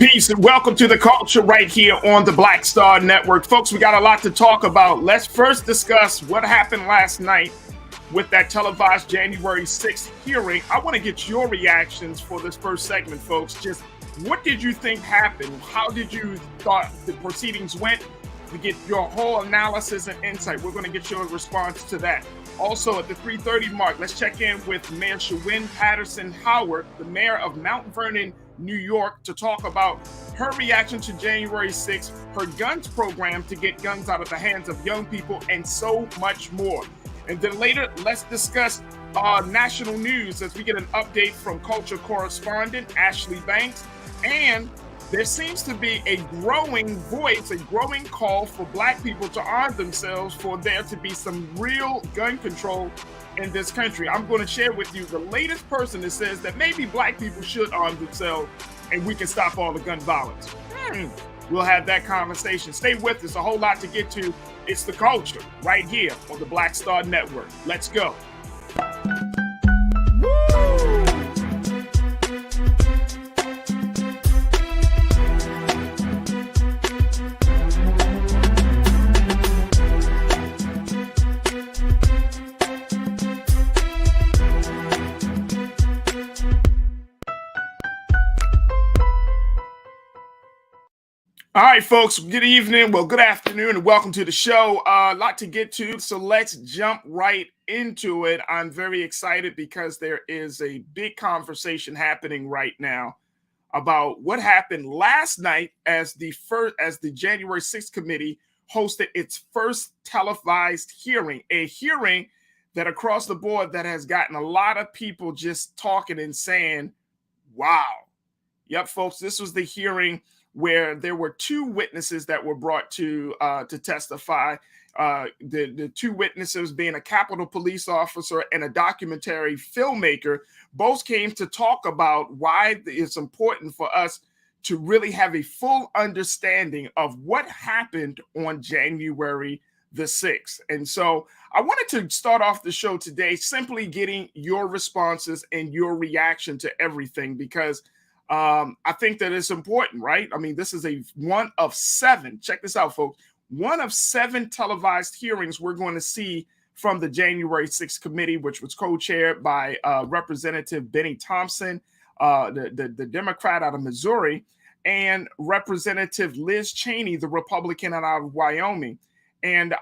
Peace and welcome to the culture right here on the Black Star Network. Folks, we got a lot to talk about. Let's first discuss what happened last night with that televised January 6th hearing. I want to get your reactions for this first segment, folks. Just what did you think happened? How did you thought the proceedings went? We get your whole analysis and insight. We're going to get your response to that. Also, at the 3:30 mark, let's check in with Mayor Shawyn Patterson-Howard, the mayor of Mount Vernon, New York, to talk about her reaction to January 6th, her guns program to get guns out of the hands of young people, and so much more. And then later, let's discuss national news as we get an update from culture correspondent Ashley Banks. And there seems to be a growing voice, a growing call for Black people to arm themselves, for there to be some real gun control in this country. I'm going to share with you the latest person that says that maybe Black people should arm themselves and we can stop all the gun violence. We'll have that conversation. Stay with us. A whole lot to get to. It's the culture right here on the Black Star Network. Let's go. All right, folks, good evening. Well, good afternoon and welcome to the show. A lot to get to, so let's jump right into it. I'm very excited because there is a big conversation happening right now about what happened last night as the January 6th committee hosted its first televised hearing, a hearing that across the board that has gotten a lot of people just talking and saying, wow. Yep, folks, this was the hearing where there were two witnesses that were brought to testify. The two witnesses being a Capitol police officer and a documentary filmmaker, both came to talk about why it's important for us to really have a full understanding of what happened on January the 6th. And so I wanted to start off the show today simply getting your responses and your reaction to everything, because I think that it's important, right? I mean, this is one of seven. Check this out, folks. One of seven televised hearings we're going to see from the January 6th committee, which was co-chaired by Representative Benny Thompson, the Democrat out of Missouri, and Representative Liz Cheney, the Republican out of Wyoming. And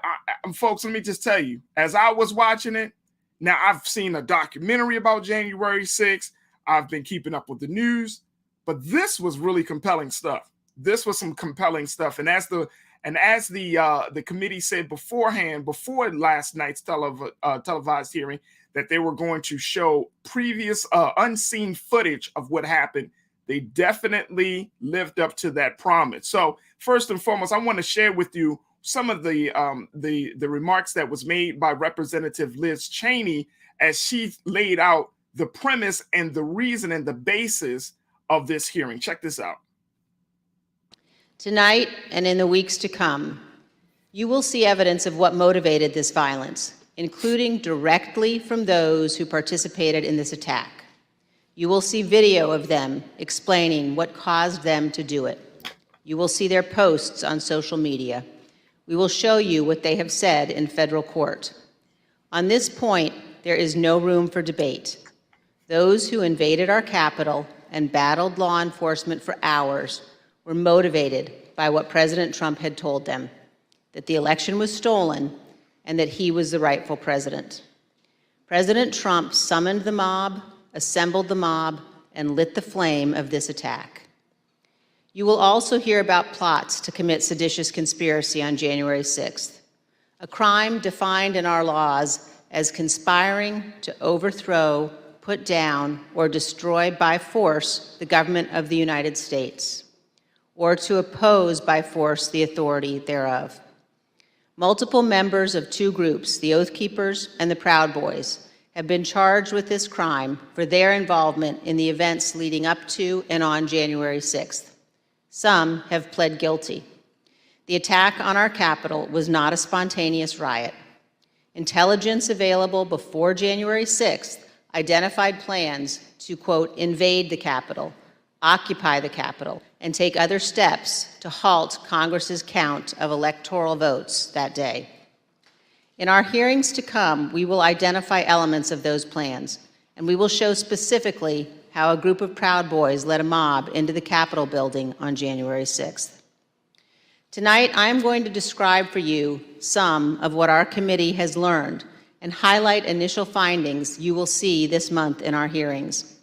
folks, let me just tell you, as I was watching it, now I've seen a documentary about January 6th. I've been keeping up with the news. But this was really compelling stuff. This was some compelling stuff. And as the committee said beforehand, before last night's televised hearing, that they were going to show previous unseen footage of what happened, they definitely lived up to that promise. So first and foremost, I want to share with you some of the remarks that was made by Representative Liz Cheney as she laid out the premise and the reason and the basis of this hearing. Check this out. Tonight and in the weeks to come, you will see evidence of what motivated this violence, including directly from those who participated in this attack. You will see video of them explaining what caused them to do it. You will see their posts on social media. We will show you what they have said in federal court. On this point, there is no room for debate. Those who invaded our Capitol and battled law enforcement for hours were motivated by what President Trump had told them, that the election was stolen and that he was the rightful president. President Trump summoned the mob, assembled the mob, and lit the flame of this attack. You will also hear about plots to commit seditious conspiracy on January 6th, a crime defined in our laws as conspiring to overthrow, put down, or destroy by force the government of the United States, or to oppose by force the authority thereof. Multiple members of two groups, the Oath Keepers and the Proud Boys, have been charged with this crime for their involvement in the events leading up to and on January 6th. Some have pled guilty. The attack on our Capitol was not a spontaneous riot. Intelligence available before January 6th identified plans to, quote, invade the Capitol, occupy the Capitol, and take other steps to halt Congress's count of electoral votes that day. In our hearings to come, we will identify elements of those plans, and we will show specifically how a group of Proud Boys led a mob into the Capitol building on January 6th. Tonight, I am going to describe for you some of what our committee has learned and highlight initial findings you will see this month in our hearings.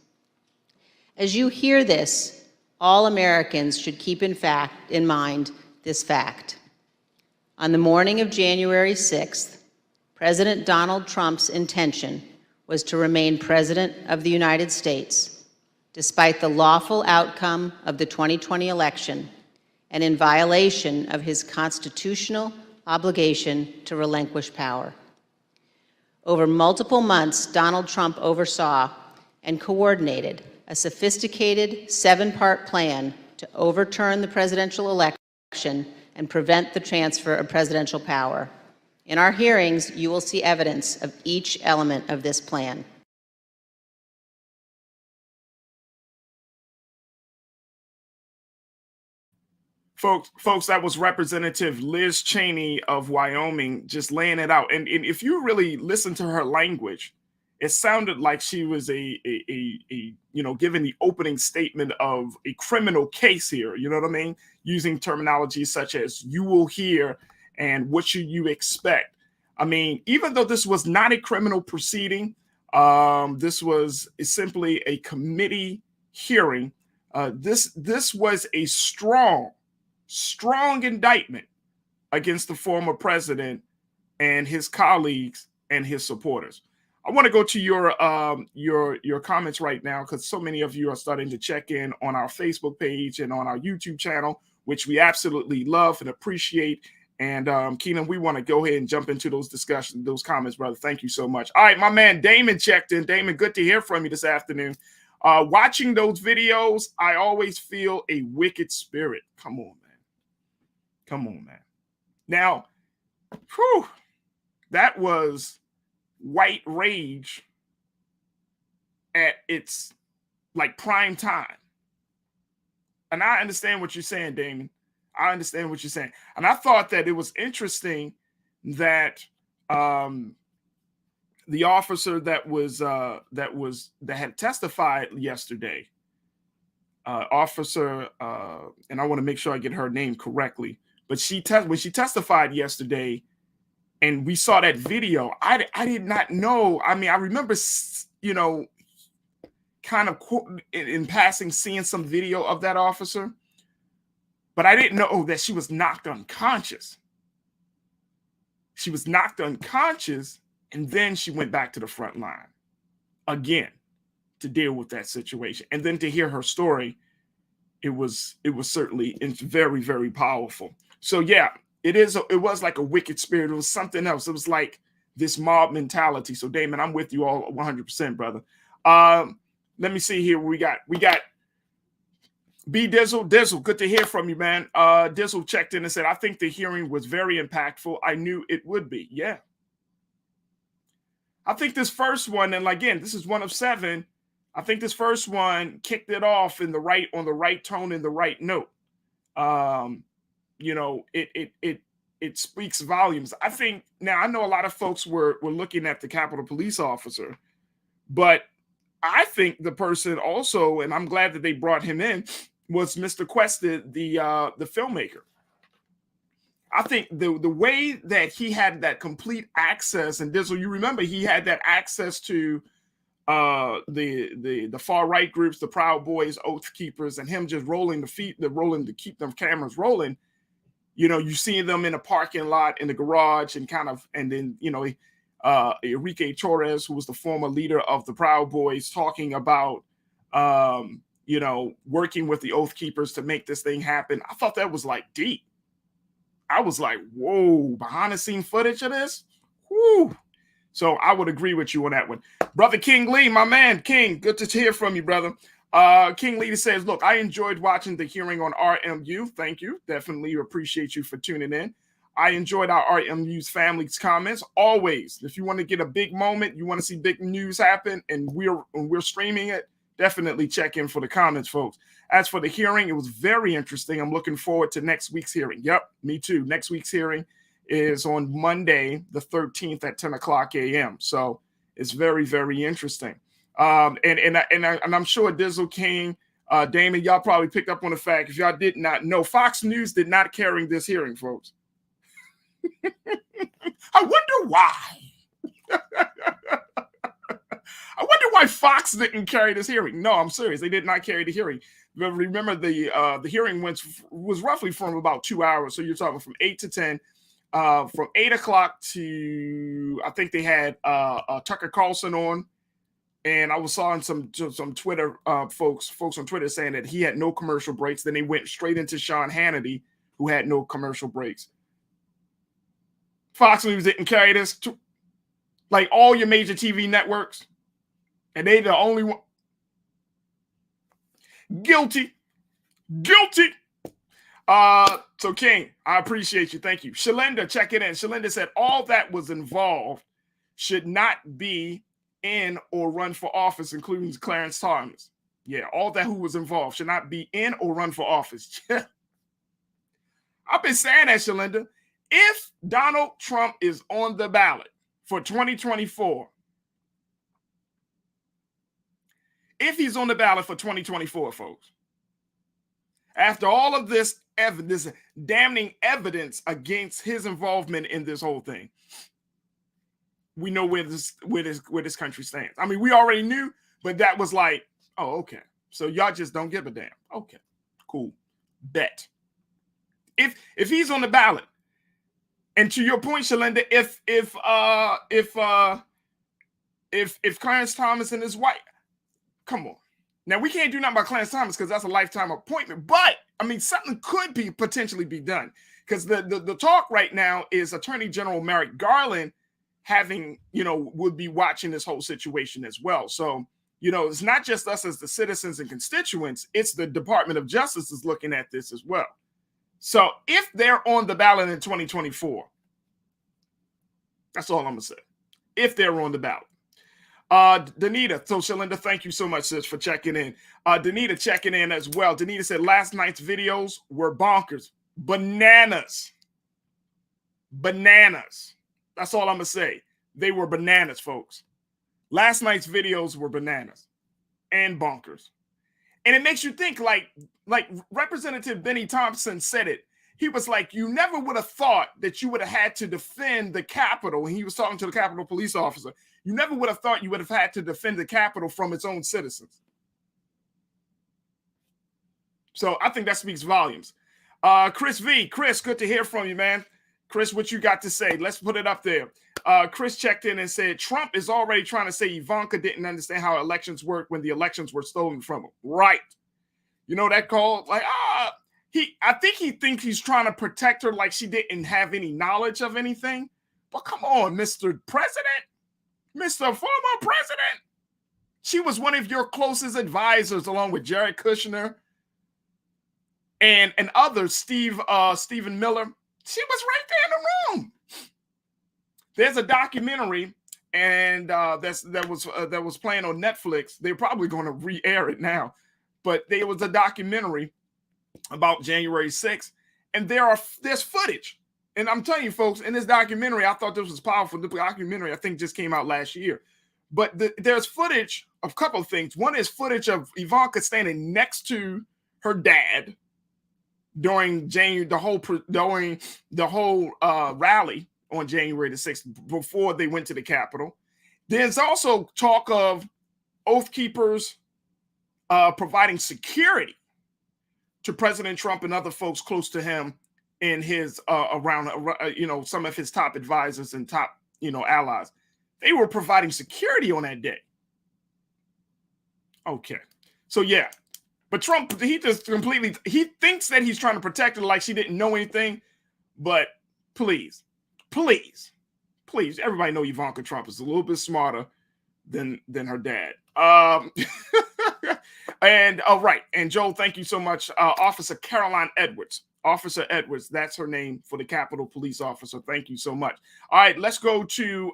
As you hear this, all Americans should keep in mind this fact. On the morning of January 6th, President Donald Trump's intention was to remain President of the United States, despite the lawful outcome of the 2020 election and in violation of his constitutional obligation to relinquish power. Over multiple months, Donald Trump oversaw and coordinated a sophisticated 7-part plan to overturn the presidential election and prevent the transfer of presidential power. In our hearings, you will see evidence of each element of this plan. Folks, that was Representative Liz Cheney of Wyoming just laying it out. And if you really listen to her language, it sounded like she was giving the opening statement of a criminal case here. You know what I mean? Using terminology such as "you will hear" and "what should you expect." I mean, even though this was not a criminal proceeding, this was simply a committee hearing. This was a strong indictment against the former president and his colleagues and his supporters. I want to go to your comments right now, because so many of you are starting to check in on our Facebook page and on our YouTube channel, which we absolutely love and appreciate. And Keenan, we want to go ahead and jump into those discussions, those comments, brother. Thank you so much. All right, my man Damon checked in. Damon, good to hear from you this afternoon. Watching those videos, I always feel a wicked spirit. Come on, man. Come on, man. Now, that was white rage at its like prime time. And I understand what you're saying, Damon. I understand what you're saying. And I thought that it was interesting that the officer that had testified yesterday, officer, and I want to make sure I get her name correctly, but when she testified yesterday, and we saw that video, I did not know. I mean, I remember, kind of in passing seeing some video of that officer, but I didn't know that she was knocked unconscious. She was knocked unconscious, and then she went back to the front line again to deal with that situation. And then to hear her story, it was certainly very, very powerful. So yeah, it was like a wicked spirit. It was something else. It was like this mob mentality. So Damon, I'm with you all 100%, brother. Let me see here. We got B Dizzle, good to hear from you, man. Dizzle checked in and said, I think the hearing was very impactful. I knew it would be. Yeah. I think this first one, and again, this is one of 7. I think this first one kicked it off on the right tone, in the right note. It speaks volumes. I think now, I know a lot of folks were looking at the Capitol Police officer, but I think the person also, and I'm glad that they brought him in, was Mr. Quest, the filmmaker. I think the way that he had that complete access, and Dizzle, you remember he had that access to the far right groups, the Proud Boys, Oath Keepers, and him just rolling to keep them cameras rolling. You see them in a parking lot, in the garage, and then Enrique Torres, who was the former leader of the Proud Boys, talking about working with the Oath Keepers to make this thing happen. I thought that was like deep. I was like, whoa, behind the scene footage of this? Whoo. So I would agree with you on that one. Brother King Lee, my man, King, good to hear from you, brother. King Lee says, look, I enjoyed watching the hearing on RMU. Thank you. Definitely appreciate you for tuning in. I enjoyed our RMU's family's comments. Always, if you want to get a big moment, you want to see big news happen, and we're streaming it, definitely check in for the comments, folks. As for the hearing, it was very interesting. I'm looking forward to next week's hearing. Yep, me too. Next week's hearing is on Monday, the 13th at 10 o'clock a.m. So it's very, very interesting. And I'm sure Dizzle King, Damon, y'all probably picked up on the fact, if y'all did not know, Fox News did not carry this hearing, folks. I wonder why. I wonder why Fox didn't carry this hearing. No, I'm serious. They did not carry the hearing. Remember, the hearing was roughly from about 2 hours. So you're talking from 8 to 10. From 8 o'clock to, I think they had Tucker Carlson on. And I was saw some Twitter folks on Twitter saying that he had no commercial breaks. Then they went straight into Sean Hannity, who had no commercial breaks. Fox News didn't carry this to, like, all your major TV networks. And they the only one. Guilty. So King, I appreciate you. Thank you. Shalinda, check it in. Shalinda said all that was involved should not be in or run for office, including Clarence Thomas. Yeah, all that who was involved should not be in or run for office. I've been saying that, Shalinda. If Donald Trump is on the ballot for 2024, if he's on the ballot for 2024, folks, after all of this evidence, damning evidence against his involvement in this whole thing, we know where this country stands. I mean, we already knew, but that was like, oh, okay. So y'all just don't give a damn. Okay, cool. Bet. If he's on the ballot, and to your point, Shalinda, if Clarence Thomas and his wife, come on. Now, we can't do nothing about Clarence Thomas because that's a lifetime appointment. But, I mean, something could potentially be done. Because the talk right now is Attorney General Merrick Garland would be watching this whole situation as well. So, it's not just us as the citizens and constituents. It's the Department of Justice is looking at this as well. So, if they're on the ballot in 2024, that's all I'm going to say. If they're on the ballot. Danita, so Shalinda, thank you so much, sis, for checking in. Danita checking in as well. Danita said last night's videos were bonkers. Bananas. That's all I'm going to say. They were bananas, folks. Last night's videos were bananas and bonkers. And it makes you think, like Representative Benny Thompson said it. He was like, you never would have thought that you would have had to defend the Capitol. And he was talking to the Capitol police officer. You never would have thought you would have had to defend the Capitol from its own citizens. So I think that speaks volumes. Chris V. Chris, good to hear from you, man. Chris, what you got to say? Let's put it up there. Chris checked in and said, Trump is already trying to say Ivanka didn't understand how elections work when the elections were stolen from him. Right. You know that called? Like, I think he thinks he's trying to protect her like she didn't have any knowledge of anything. But come on, Mr. President, Mr. Former President. She was one of your closest advisors, along with Jared Kushner and others, Stephen Miller. She was right there in the room. There's a documentary, and that was playing on Netflix. They're probably going to re-air it now, but there was a documentary about January 6th, and there's footage. And I'm telling you, folks, in this documentary, I thought this was powerful. The documentary, I think, just came out last year. But there's footage of a couple of things. One is footage of Ivanka standing next to her dad during the whole rally on January the 6th, before they went to the Capitol. There's also talk of Oath Keepers providing security to President Trump and other folks close to him in his around some of his top advisors and top allies. They were providing security on that day. Okay, so yeah, but Trump, he thinks that he's trying to protect her like she didn't know anything. But please, everybody know Ivanka Trump is a little bit smarter than her dad. And right, and Joel, thank you so much, Officer Caroline Edwards. Officer Edwards, that's her name for the Capitol Police officer. Thank you so much. All right, let's go to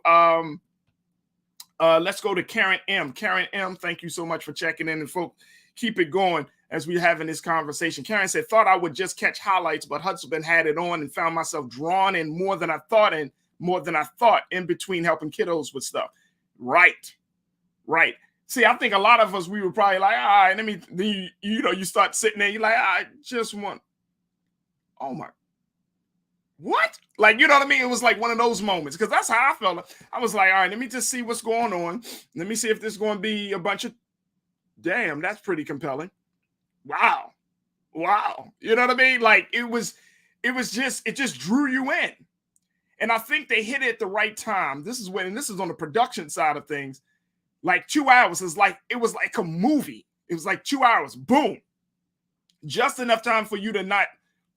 Karen M. Karen M, thank you so much for checking in, and folks, keep it going. as we're having this conversation. Karen said, thought I would just catch highlights, but Hudson had it on and found myself drawn in more than I thought in between helping kiddos with stuff. Right. See, I think a lot of us, we were probably like, all right, let me, then you start sitting there, you're like, I just want, oh my, what? Like, you know what I mean? It was like one of those moments, because that's how I felt. I was like, all right, let me just see what's going on. Let me see if this is going to be a bunch of, damn, that's pretty compelling. Wow. You know what I mean? Like, it just drew you in. And I think they hit it at the right time. This is on the production side of things. Like 2 hours it was like a movie. It was like 2 hours, boom. Just enough time for you to not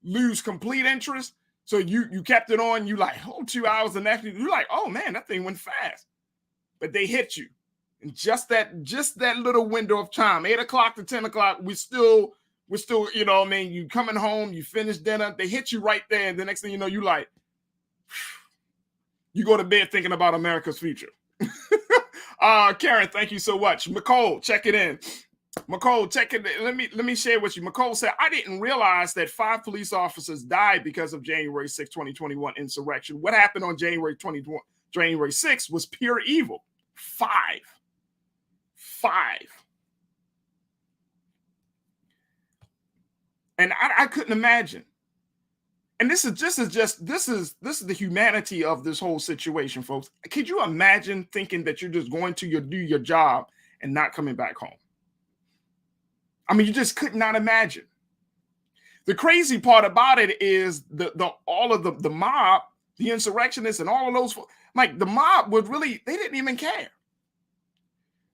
lose complete interest. So you kept it on, you like, 2 hours, and actually you're like, oh man, that thing went fast. But they hit you. And just that little window of time, 8 o'clock to 10 o'clock, we're still, you know what I mean? You coming home, you finish dinner, they hit you right there, and the next thing you know, you like, you go to bed thinking about America's future. Karen, thank you so much. McCole, check it in. McCole, check it. Let me share with you. McCole said, I didn't realize that 5 police officers died because of January 6, 2021 insurrection. What happened on January 6 was pure evil. 5. And I couldn't imagine. And this is the humanity of this whole situation, folks. Could you imagine thinking that you're just going to do your job and not coming back home? I mean, you just could not imagine. The crazy part about it is all of the mob, the insurrectionists, and all of those, like the mob would really, they didn't even care.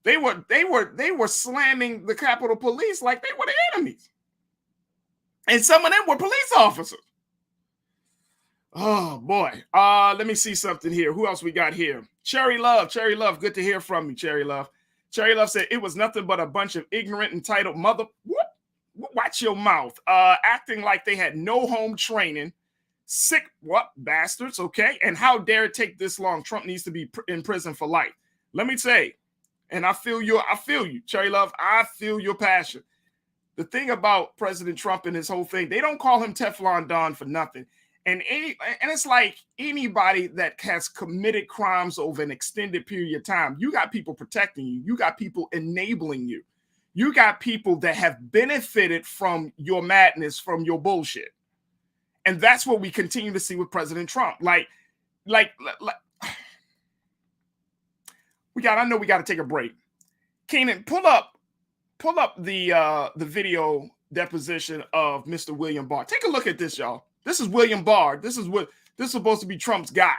They were slamming the Capitol Police like they were the enemies. And some of them were police officers. Oh boy. Let me see something here. Who else we got here? Cherry Love, good to hear from you, Cherry Love. Cherry Love said it was nothing but a bunch of ignorant, entitled watch your mouth. Acting like they had no home training. Sick, bastards, okay? And how dare it take this long? Trump needs to be in prison for life. Let me say, and I feel you, Cherry Love. I feel your passion. The thing about President Trump and his whole thing, they don't call him Teflon Don for nothing. And it's like anybody that has committed crimes over an extended period of time, you got people protecting you. You got people enabling you. You got people that have benefited from your madness, from your bullshit. And that's what we continue to see with President Trump. I know we got to take a break. Keenan, pull up the video deposition of Mr. William Barr. Take a look at this, y'all. This is William Barr. This is supposed to be Trump's guy,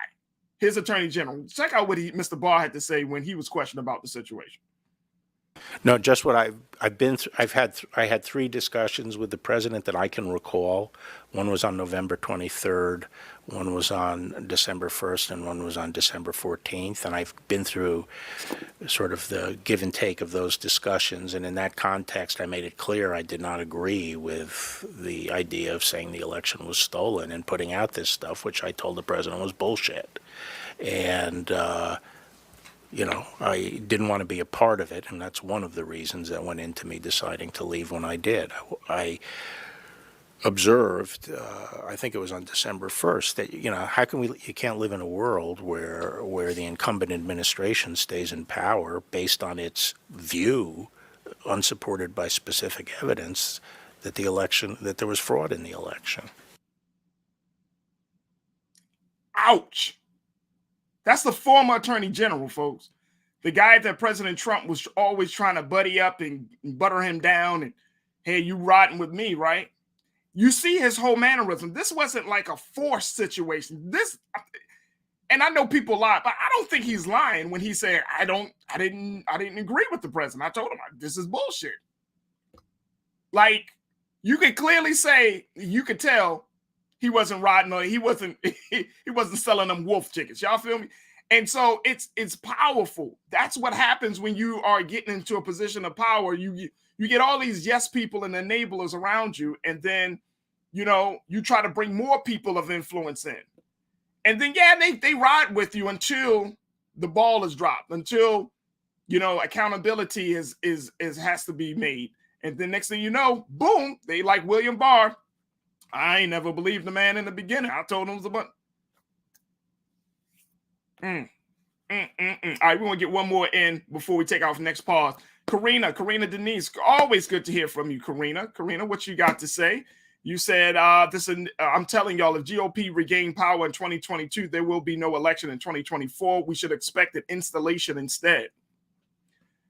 his attorney general. Check out what Mr. Barr had to say when he was questioned about the situation. No, just what I've been through. I had 3 discussions with the president that I can recall. One was on November 23rd, one was on December 1st, and one was on December 14th. And I've been through sort of the give and take of those discussions. And in that context, I made it clear I did not agree with the idea of saying the election was stolen and putting out this stuff, which I told the president was bullshit. And I didn't want to be a part of it, and that's one of the reasons that went into me deciding to leave when I did. I observed, I think it was on December 1st, that, how can you can't live in a world where the incumbent administration stays in power based on its view, unsupported by specific evidence, that there was fraud in the election. Ouch. That's the former attorney general, folks. The guy that President Trump was always trying to buddy up and butter him down. And, hey, you riding with me, right? You see his whole mannerism. This wasn't like a forced situation. And I know people lie, but I don't think he's lying when he said, I didn't agree with the president. I told him, this is bullshit. Like, you could clearly say, you could tell he wasn't riding, or he wasn't selling them wolf tickets. Y'all feel me? And so it's powerful. That's what happens when you are getting into a position of power. You get all these yes people and enablers around you, and then you try to bring more people of influence in. And then they ride with you until the ball is dropped, until accountability has to be made. And then next thing you know, boom, they like William Barr. I ain't never believed the man in the beginning. I told him it was a button. All right, we want to get one more in before we take off next pause. Karina Denise, always good to hear from you, Karina. Karina, what you got to say? You said, I'm telling y'all, if GOP regain power in 2022, there will be no election in 2024. We should expect an installation instead.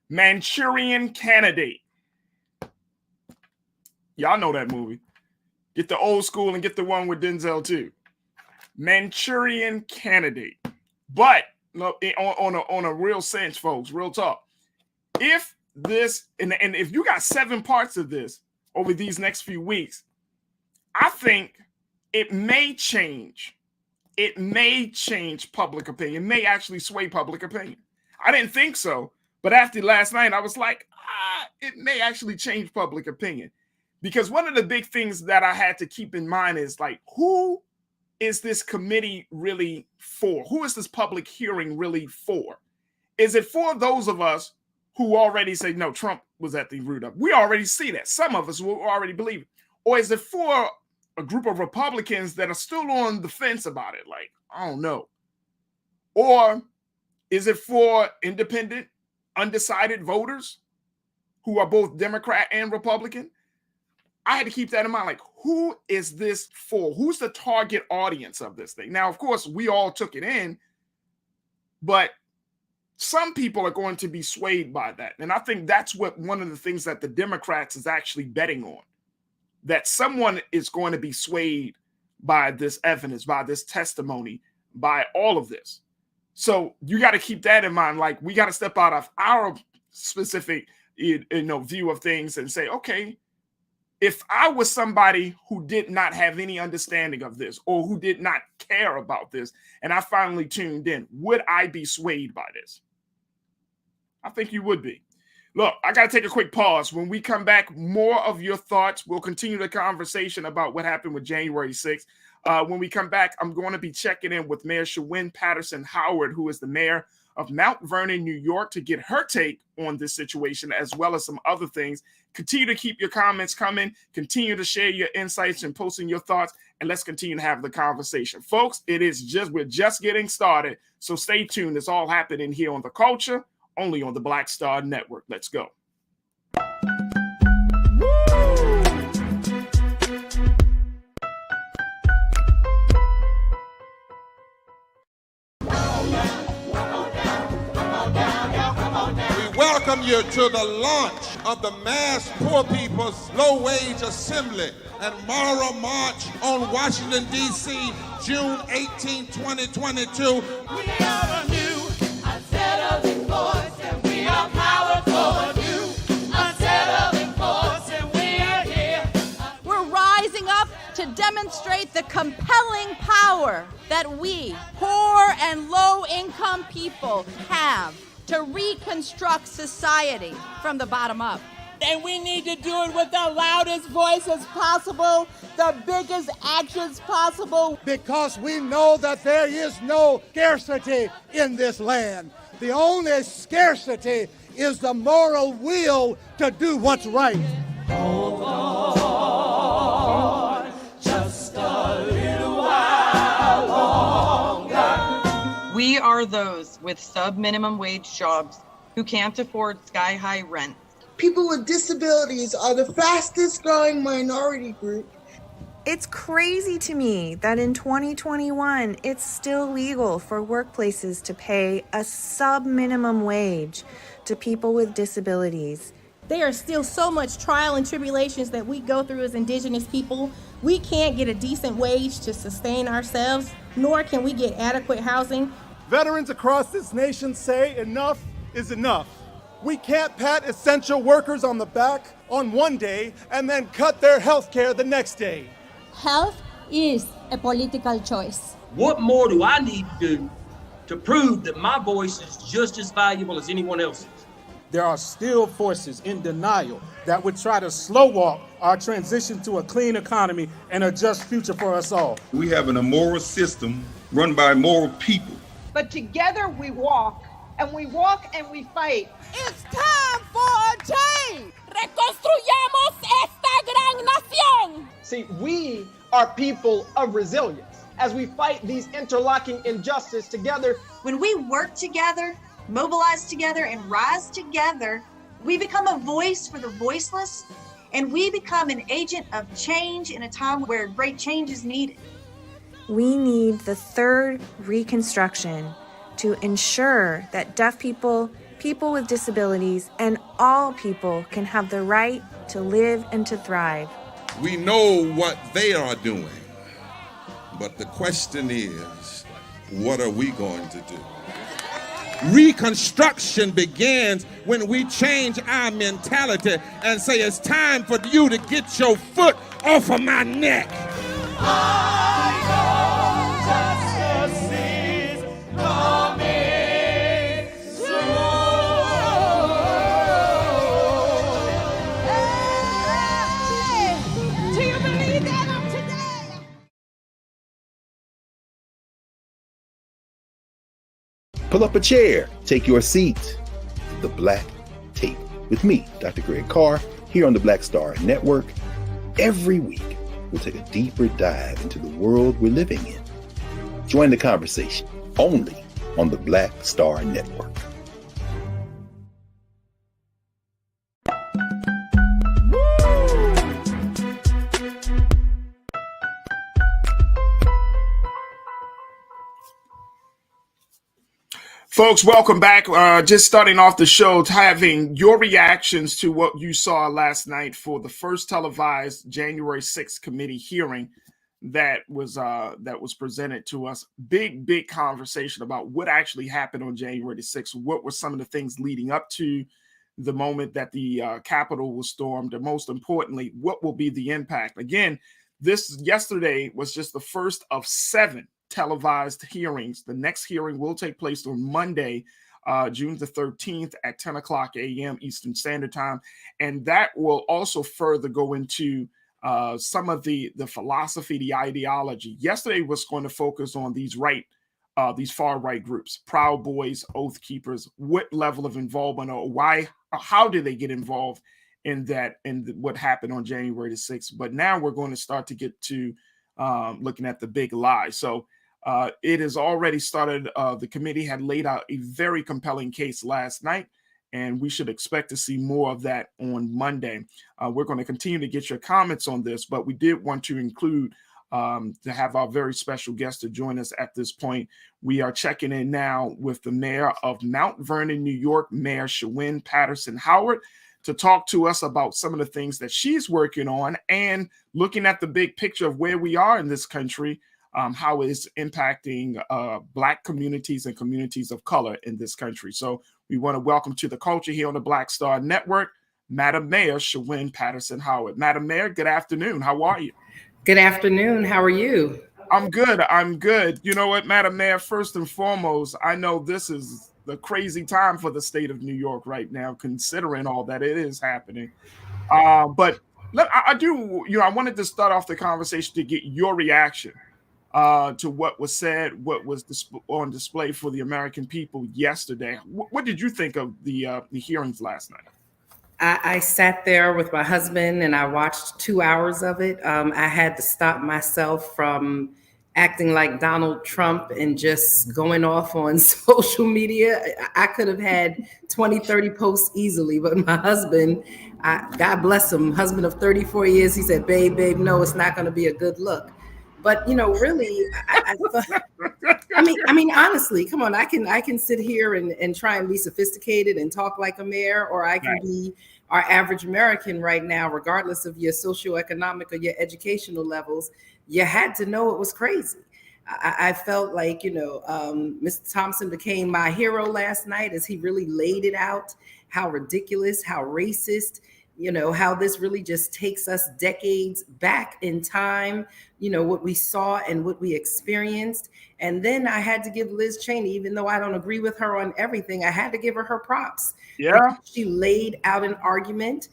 Manchurian Candidate. Y'all know that movie. Get the old school and get the one with Denzel too. Manchurian Candidate. But on a real sense, folks, real talk. If this, and if you got 7 parts of this over these next few weeks, I think it may change. It may change public opinion. It may actually sway public opinion. I didn't think so, but after last night, I was like, it may actually change public opinion. Because one of the big things that I had to keep in mind is like, who is this committee really for? Who is this public hearing really for? Is it for those of us who already say, no, Trump was at the root of it? We already see that. Some of us will already believe it. Or is it for a group of Republicans that are still on the fence about it? Like, I don't know. Or is it for independent, undecided voters who are both Democrat and Republican? I had to keep that in mind. Like, who is this for? Who's the target audience of this thing? Now, of course, we all took it in, but some people are going to be swayed by that. And I think that's what one of the things that the Democrats is actually betting on, that someone is going to be swayed by this evidence, by this testimony, by all of this. So you got to keep that in mind. Like, we got to step out of our specific, view of things and say, okay, if I was somebody who did not have any understanding of this or who did not care about this, and I finally tuned in, would I be swayed by this? I think you would be. Look, I got to take a quick pause. When we come back, more of your thoughts. We'll continue the conversation about what happened with January 6th. When we come back, I'm going to be checking in with Mayor Shawyn Patterson-Howard, who is the mayor of Mount Vernon, New York, to get her take on this situation, as well as some other things. Continue to keep your comments coming. Continue to share your insights and posting your thoughts, and let's continue to have the conversation. Folks, we're just getting started, so stay tuned. It's all happening here on The Culture, only on the Black Star Network. Let's go. Welcome you to the launch of the Mass Poor People's Low Wage Assembly and Moral March on Washington, D.C., June 18, 2022. We are a new, unsettling force, and we are powerful. New, unsettling force, and we are here. We're rising up to demonstrate the compelling power that we, poor and low-income people, have to reconstruct society from the bottom up. And we need to do it with the loudest voices possible, the biggest actions possible. Because we know that there is no scarcity in this land. The only scarcity is the moral will to do what's right. Hold on, just a little while longer. We are those with sub-minimum wage jobs who can't afford sky-high rent. People with disabilities are the fastest growing minority group. It's crazy to me that in 2021, it's still legal for workplaces to pay a sub-minimum wage to people with disabilities. There are still so much trial and tribulations that we go through as Indigenous people. We can't get a decent wage to sustain ourselves, nor can we get adequate housing. Veterans across this nation say enough is enough. We can't pat essential workers on the back on one day and then cut their health care the next day. Health is a political choice. What more do I need to do to prove that my voice is just as valuable as anyone else's? There are still forces in denial that would try to slow walk our transition to a clean economy and a just future for us all. We have an immoral system run by immoral people. But together we walk and we walk and we fight. It's time for a change. Reconstruyamos esta gran nación. See, we are people of resilience as we fight these interlocking injustices together. When we work together, mobilize together, and rise together, we become a voice for the voiceless, and we become an agent of change in a time where great change is needed. We need the third Reconstruction to ensure that deaf people, people with disabilities, and all people can have the right to live and to thrive. We know what they are doing, but the question is, what are we going to do? Reconstruction begins when we change our mentality and say it's time for you to get your foot off of my neck. Justice is coming soon. Hey, do you believe that of today? Pull up a chair, take your seat. The Black Tape with me, Dr. Greg Carr, here on the Black Star Network. Every week, we'll take a deeper dive into the world we're living in. Join the conversation only on the Black Star Network. Folks, welcome back. Just starting off the show, having your reactions to what you saw last night for the first televised January 6th committee hearing that was presented to us. Big conversation about what actually happened on January 6th. What were some of the things leading up to the moment that the Capitol was stormed, and most importantly, what will be the impact? Again, this yesterday was just the first of 7 televised hearings. The next hearing will take place on Monday, June the 13th at 10 o'clock a.m. Eastern Standard Time. And that will also further go into some of the philosophy, the ideology. Yesterday was going to focus on these far right groups, Proud Boys, Oath Keepers, what level of involvement or why, or how did they get involved in that, and what happened on January the 6th. But now we're going to start to get to looking at the big lie. So it has already started. The committee had laid out a very compelling case last night, and we should expect to see more of that on Monday. We're going to continue to get your comments on this, but we did want to include to have our very special guest to join us at this point. We are checking in now with the mayor of Mount Vernon, New York, Mayor Shawyn Patterson-Howard, to talk to us about some of the things that she's working on and looking at the big picture of where we are in this country, how it's impacting Black communities and communities of color in this country. So we want to welcome to the culture here on the Black Star Network, Madam Mayor Shawyn Patterson-Howard. Madam Mayor, good afternoon. How are you? Good afternoon. How are you? I'm good. You know what, Madam Mayor, first and foremost, I know this is the crazy time for the state of New York right now, considering all that it is happening. But I wanted to start off the conversation to get your reaction to what was said, what was on display for the American people yesterday. What did you think of the hearings last night? I sat there with my husband and I watched 2 hours of it. I had to stop myself from acting like Donald Trump and just going off on social media. I could have had 20, 30 posts easily, but my husband, God bless him, husband of 34 years, he said, babe, no, it's not going to be a good look. But, really, I mean, honestly, come on, I can sit here and try and be sophisticated and talk like a mayor, or I can be our average American right now, regardless of your socioeconomic or your educational levels. You had to know it was crazy. I felt like, Mr. Thompson became my hero last night as he really laid it out, how ridiculous, how racist, how this really just takes us decades back in time, what we saw and what we experienced. And then I had to give Liz Cheney, even though I don't agree with her on everything, I had to give her props. Yeah. She laid out an argument.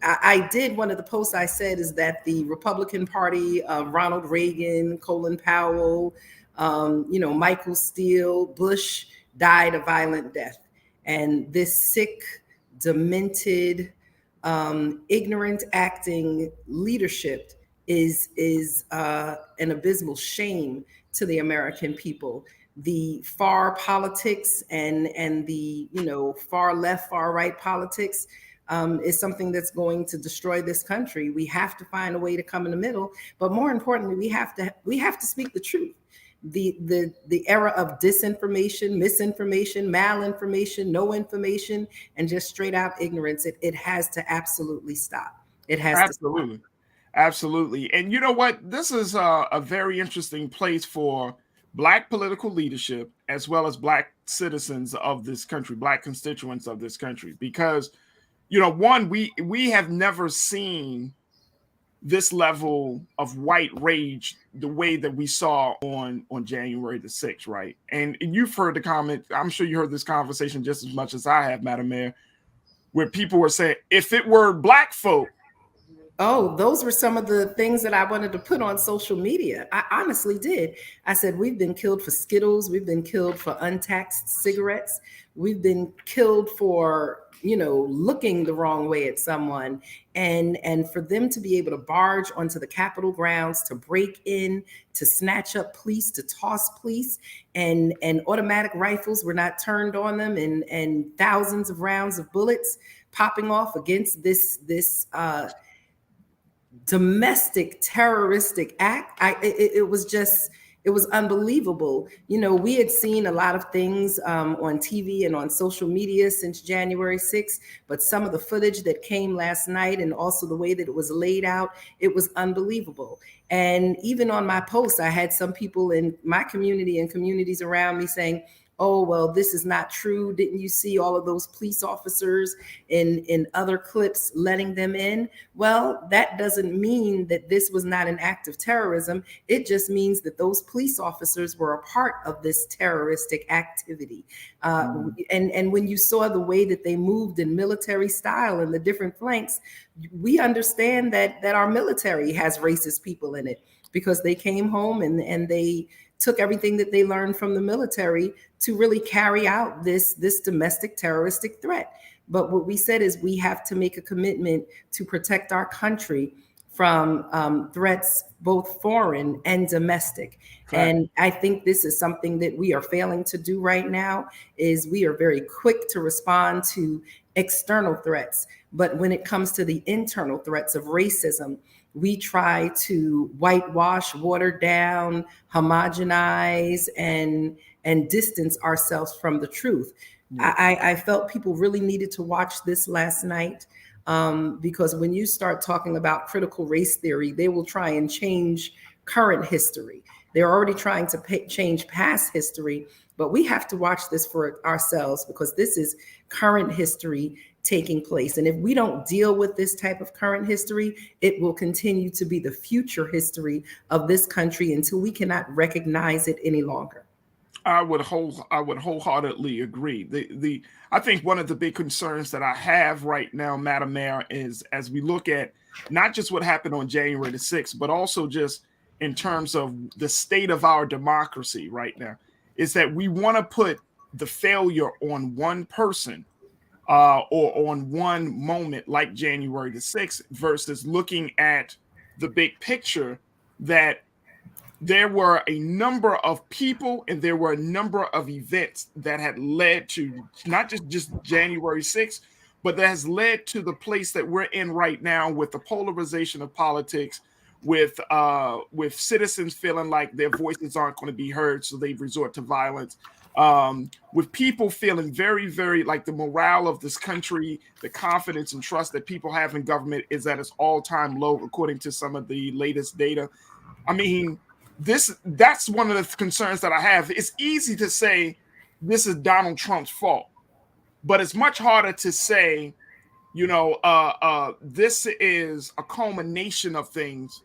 I did, one of the posts I said is that the Republican Party of Ronald Reagan, Colin Powell, Michael Steele, Bush, died a violent death. And this sick, demented, ignorant acting leadership is an abysmal shame to the American people. The far politics and the far left, far right politics is something that's going to destroy this country. We have to find a way to come in the middle, but more importantly, we have to speak the truth. The era of disinformation, misinformation, malinformation, no information, and just straight out ignorance, it has to absolutely stop. It has absolutely. to stop. Absolutely. And you know what? This is a very interesting place for Black political leadership, as well as Black citizens of this country, Black constituents of this country, because, one, we have never seen this level of white rage the way that we saw on January the 6th, right? And you've heard the comment, I'm sure you heard this conversation just as much as I have, Madam Mayor, where people were saying, if it were Black folk. Oh, those were some of the things that I wanted to put on social media. I honestly did. I said, we've been killed for Skittles. We've been killed for untaxed cigarettes. We've been killed for, looking the wrong way at someone. And for them to be able to barge onto the Capitol grounds, to break in, to snatch up police, to toss police, and automatic rifles were not turned on them, and thousands of rounds of bullets popping off against this domestic terroristic act. It was unbelievable. We had seen a lot of things on TV and on social media since January 6th, but some of the footage that came last night and also the way that it was laid out, it was unbelievable. And even on my post, I had some people in my community and communities around me saying, oh, well, this is not true. Didn't you see all of those police officers in other clips letting them in? Well, that doesn't mean that this was not an act of terrorism. It just means that those police officers were a part of this terroristic activity. And when you saw the way that they moved in military style and the different flanks, we understand that our military has racist people in it, because they came home and they took everything that they learned from the military to really carry out this domestic terroristic threat. But what we said is we have to make a commitment to protect our country from threats, both foreign and domestic. Correct. And I think this is something that we are failing to do right now, is we are very quick to respond to external threats. But when it comes to the internal threats of racism, we try to whitewash, water down, homogenize, and distance ourselves from the truth. Yeah. I felt people really needed to watch this last night, because when you start talking about critical race theory, they will try and change current history. They're already trying to change past history, but we have to watch this for ourselves, because this is current history taking place. And if we don't deal with this type of current history, it will continue to be the future history of this country until we cannot recognize it any longer. I would wholeheartedly agree. I think one of the big concerns that I have right now, Madam Mayor, is as we look at not just what happened on January the 6th, but also just in terms of the state of our democracy right now, is that we want to put the failure on one person or on one moment like January the 6th versus looking at the big picture, that there were a number of people and there were a number of events that had led to not just January 6th, but that has led to the place that we're in right now, with the polarization of politics, with citizens feeling like their voices aren't going to be heard, so they resort to violence. With people feeling very, very like the morale of this country, the confidence and trust that people have in government is at its all-time low, according to some of the latest data. I mean, that's one of the concerns that I have. It's easy to say this is Donald Trump's fault, but it's much harder to say, this is a culmination of things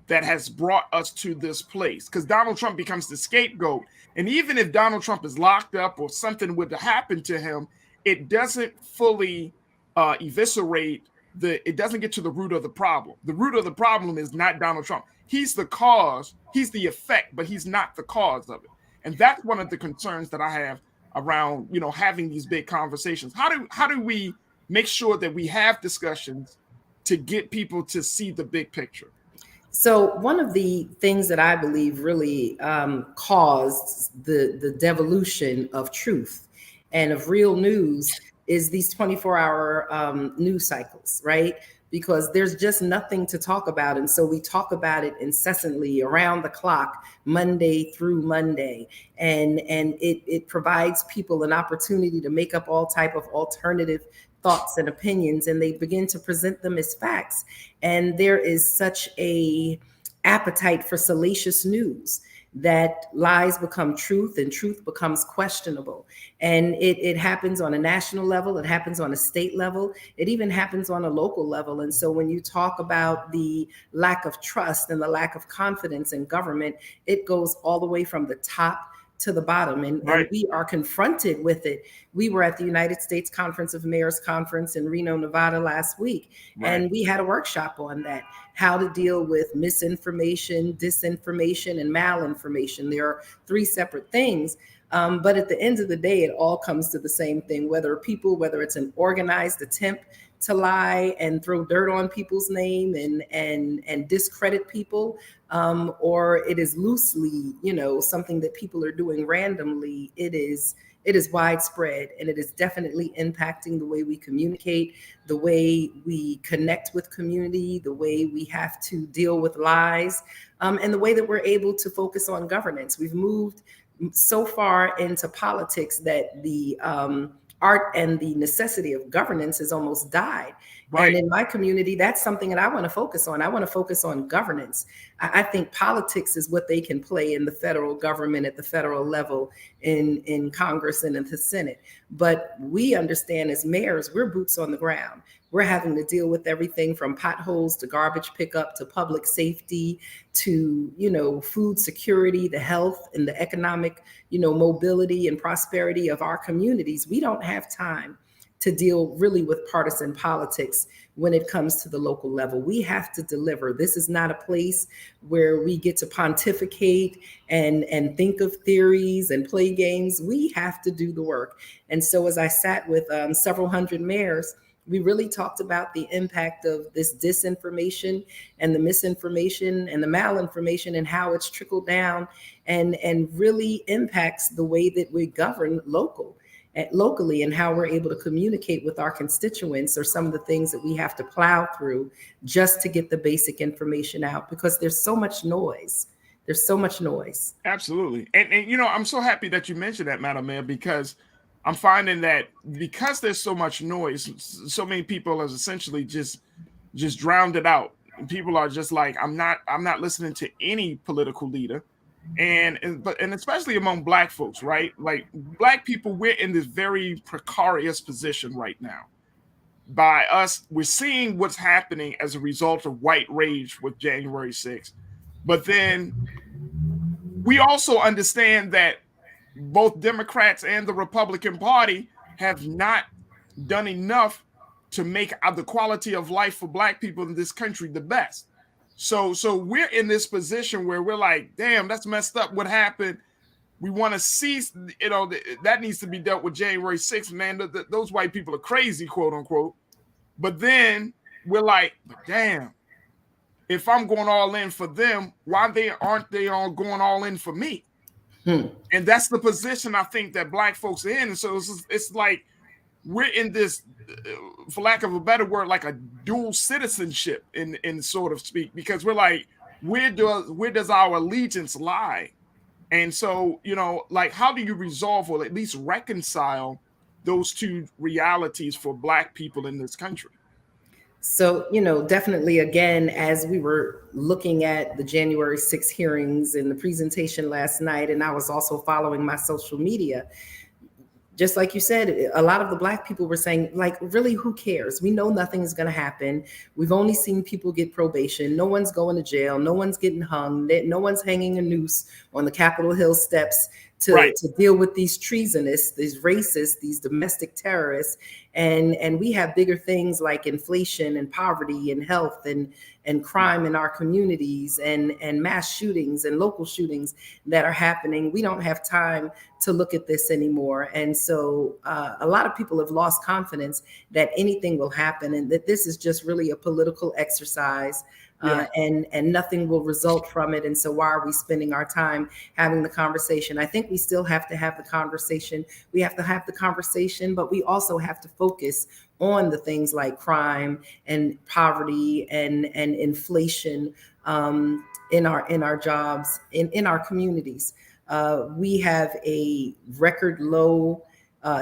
that has brought us to this place, because Donald Trump becomes the scapegoat. And even if Donald Trump is locked up or something would happen to him, it doesn't fully eviscerate it doesn't get to the root of the problem. The root of the problem is not Donald Trump. He's the cause, he's the effect, but he's not the cause of it. And that's one of the concerns that I have around, having these big conversations. How do we make sure that we have discussions to get people to see the big picture? So one of the things that I believe really caused the devolution of truth and of real news is these 24-hour news cycles, right? Because there's just nothing to talk about. And so we talk about it incessantly around the clock, Monday through Monday. And it provides people an opportunity to make up all type of alternative thoughts and opinions, and they begin to present them as facts. And there is such a appetite for salacious news that lies become truth and truth becomes questionable. And it happens on a national level, it happens on a state level, it even happens on a local level. And so when you talk about the lack of trust and the lack of confidence in government, it goes all the way from the top to the bottom, and we are confronted with it. We were at the United States Conference of Mayors Conference in Reno, Nevada last week, and we had a workshop on that, how to deal with misinformation, disinformation, and malinformation. There are three separate things, but at the end of the day, it all comes to the same thing, whether it's an organized attempt to lie and throw dirt on people's name and discredit people, or it is loosely, something that people are doing randomly. It is widespread, and it is definitely impacting the way we communicate, the way we connect with community, the way we have to deal with lies, and the way that we're able to focus on governance. We've moved so far into politics that the art and the necessity of governance has almost died. And in my community, that's something that I want to focus on. I want to focus on governance. I think politics is what they can play in the federal government at the federal level, in Congress and in the Senate. But we understand as mayors, we're boots on the ground. We're having to deal with everything from potholes to garbage pickup to public safety to, food security, the health and the economic, mobility and prosperity of our communities. We don't have time to deal really with partisan politics when it comes to the local level. We have to deliver. This is not a place where we get to pontificate and think of theories and play games. We have to do the work. And so as I sat with several hundred mayors, we really talked about the impact of this disinformation and the misinformation and the malinformation and how it's trickled down and really impacts the way that we govern locally and how we're able to communicate with our constituents, or some of the things that we have to plow through just to get the basic information out, because there's so much noise. There's so much noise. Absolutely. And I'm so happy that you mentioned that, Madam Mayor, because I'm finding that because there's so much noise, so many people have essentially just drowned it out. People are just like, I'm not listening to any political leader. And especially among Black folks, right? Like Black people, we're in this very precarious position right now. By us, we're seeing what's happening as a result of white rage with January 6th. But then we also understand that both Democrats and the Republican Party have not done enough to make the quality of life for Black people in this country the best. So we're in this position where we're like, damn, that's messed up. What happened? We want to see, that needs to be dealt with January 6th, man. Those white people are crazy, quote unquote. But then we're like, damn, if I'm going all in for them, why aren't they all going all in for me? And that's the position I think that Black folks are in. And so it's like we're in this, for lack of a better word, like a dual citizenship in sort of speak, because we're like, where does our allegiance lie? And so, like, how do you resolve or at least reconcile those two realities for Black people in this country? So, definitely, again, as we were looking at the January 6th hearings and the presentation last night, and I was also following my social media, just like you said, a lot of the Black people were saying, like, really, who cares? We know nothing is going to happen. We've only seen people get probation. No one's going to jail. No one's getting hung. No one's hanging a noose on the Capitol Hill steps to deal with these treasonous, these racists, these domestic terrorists. And we have bigger things like inflation and poverty and health and crime in our communities and mass shootings and local shootings that are happening. We don't have time to look at this anymore. And so a lot of people have lost confidence that anything will happen and that this is just really a political exercise. And nothing will result from it. And so why are we spending our time having the conversation? I think we still have to have the conversation. We have to have the conversation, but we also have to focus on the things like crime and poverty and inflation in our jobs, in our communities. We have a record low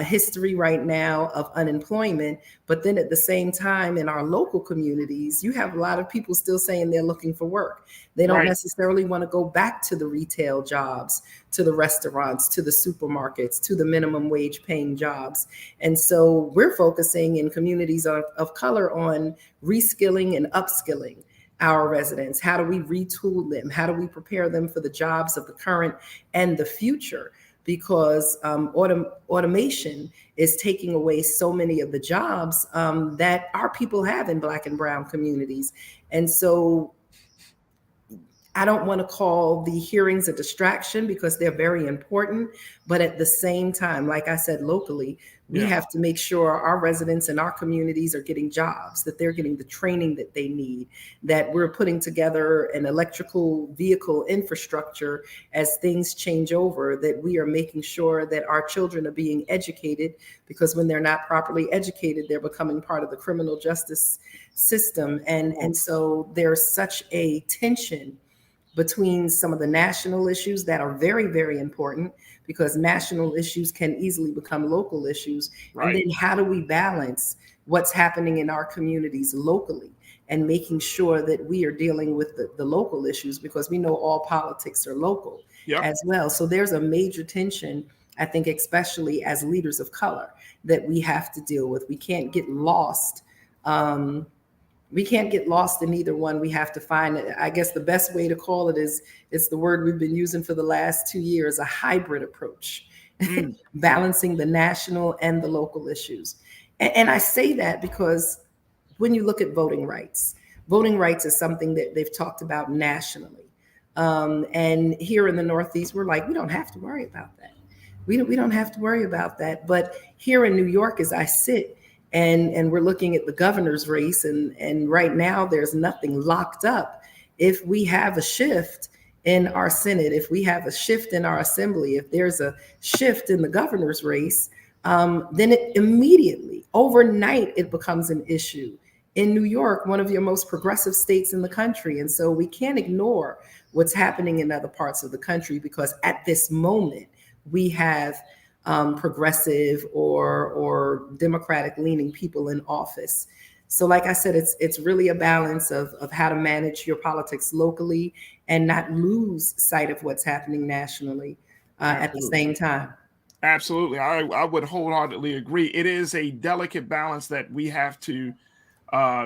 history right now of unemployment, but then at the same time in our local communities, you have a lot of people still saying they're looking for work. They don't necessarily want to go back to the retail jobs, to the restaurants, to the supermarkets, to the minimum wage paying jobs. And so we're focusing in communities of color on reskilling and upskilling our residents. How do we retool them? How do we prepare them for the jobs of the current and the future? Because automation is taking away so many of the jobs that our people have in Black and brown communities. And so I don't want to call the hearings a distraction because they're very important. But at the same time, like I said, locally, we have to make sure our residents and our communities are getting jobs, that they're getting the training that they need, that we're putting together an electrical vehicle infrastructure as things change over, that we are making sure that our children are being educated, because when they're not properly educated, they're becoming part of the criminal justice system. And so there's such a tension between some of the national issues that are very, very important, because national issues can easily become local issues. And then how do we balance what's happening in our communities locally and making sure that we are dealing with the local issues, because we know all politics are local as well. So there's a major tension, I think, especially as leaders of color, that we have to deal with. We can't get lost. We can't get lost in either one. We have to find, I guess the best way to call it is, it's the word we've been using for the last 2 years, a hybrid approach, balancing the national and the local issues. And I say that because when you look at voting rights is something that they've talked about nationally. And here in the Northeast, we're like, we don't have to worry about that. We don't have to worry about that. But here in New York, as I sit, and we're looking at the governor's race, and right now there's nothing locked up. If we have a shift in our Senate, if we have a shift in our assembly, if there's a shift in the governor's race, then it immediately, overnight, it becomes an issue in New York, one of your most progressive states in the country. And so we can't ignore what's happening in other parts of the country, because at this moment we have progressive or Democratic leaning people in office. So like I said, it's really a balance of how to manage your politics locally and not lose sight of what's happening nationally at the same time. Absolutely. I would wholeheartedly agree. It is a delicate balance that we have to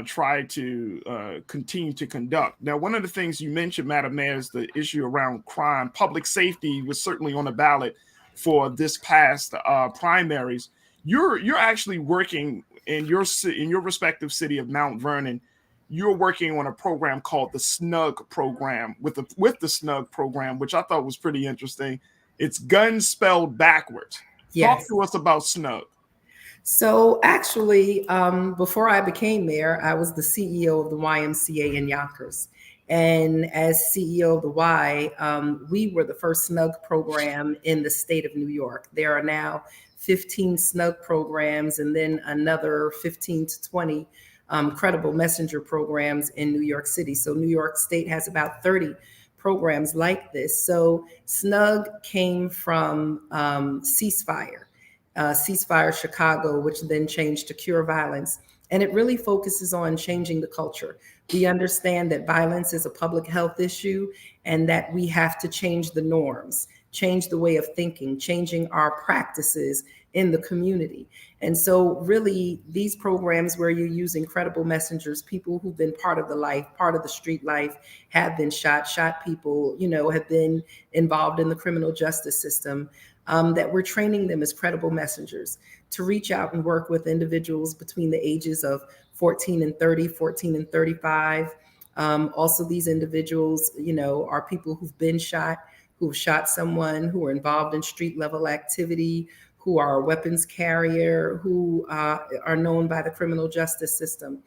try to continue to conduct. Now, one of the things you mentioned, Madam Mayor, is the issue around crime. Public safety was certainly on the ballot for this past primaries. You're actually working in your respective city of Mount Vernon. You're working on a program called the SNUG program, with the SNUG program, which I thought was pretty interesting. It's guns spelled backwards. Yes. Talk to us about SNUG. So actually, before I became mayor, I was the CEO of the YMCA in Yonkers. And as CEO of the Y, we were the first SNUG program in the state of New York. There are now 15 SNUG programs, and then another 15 to 20 credible messenger programs in New York City. So New York State has about 30 programs like this. So SNUG came from Ceasefire Chicago, which then changed to Cure Violence. And it really focuses on changing the culture, We understand that violence is a public health issue and that we have to change the norms, change the way of thinking, changing our practices in the community. And so really these programs where you use incredible messengers, people who've been part of the life, part of the street life, have been shot people, have been involved in the criminal justice system, that we're training them as credible messengers to reach out and work with individuals between the ages of 14 and 30, 14 and 35. Also, these individuals, are people who've been shot, who've shot someone, who are involved in street level activity, who are a weapons carrier, who are known by the criminal justice system.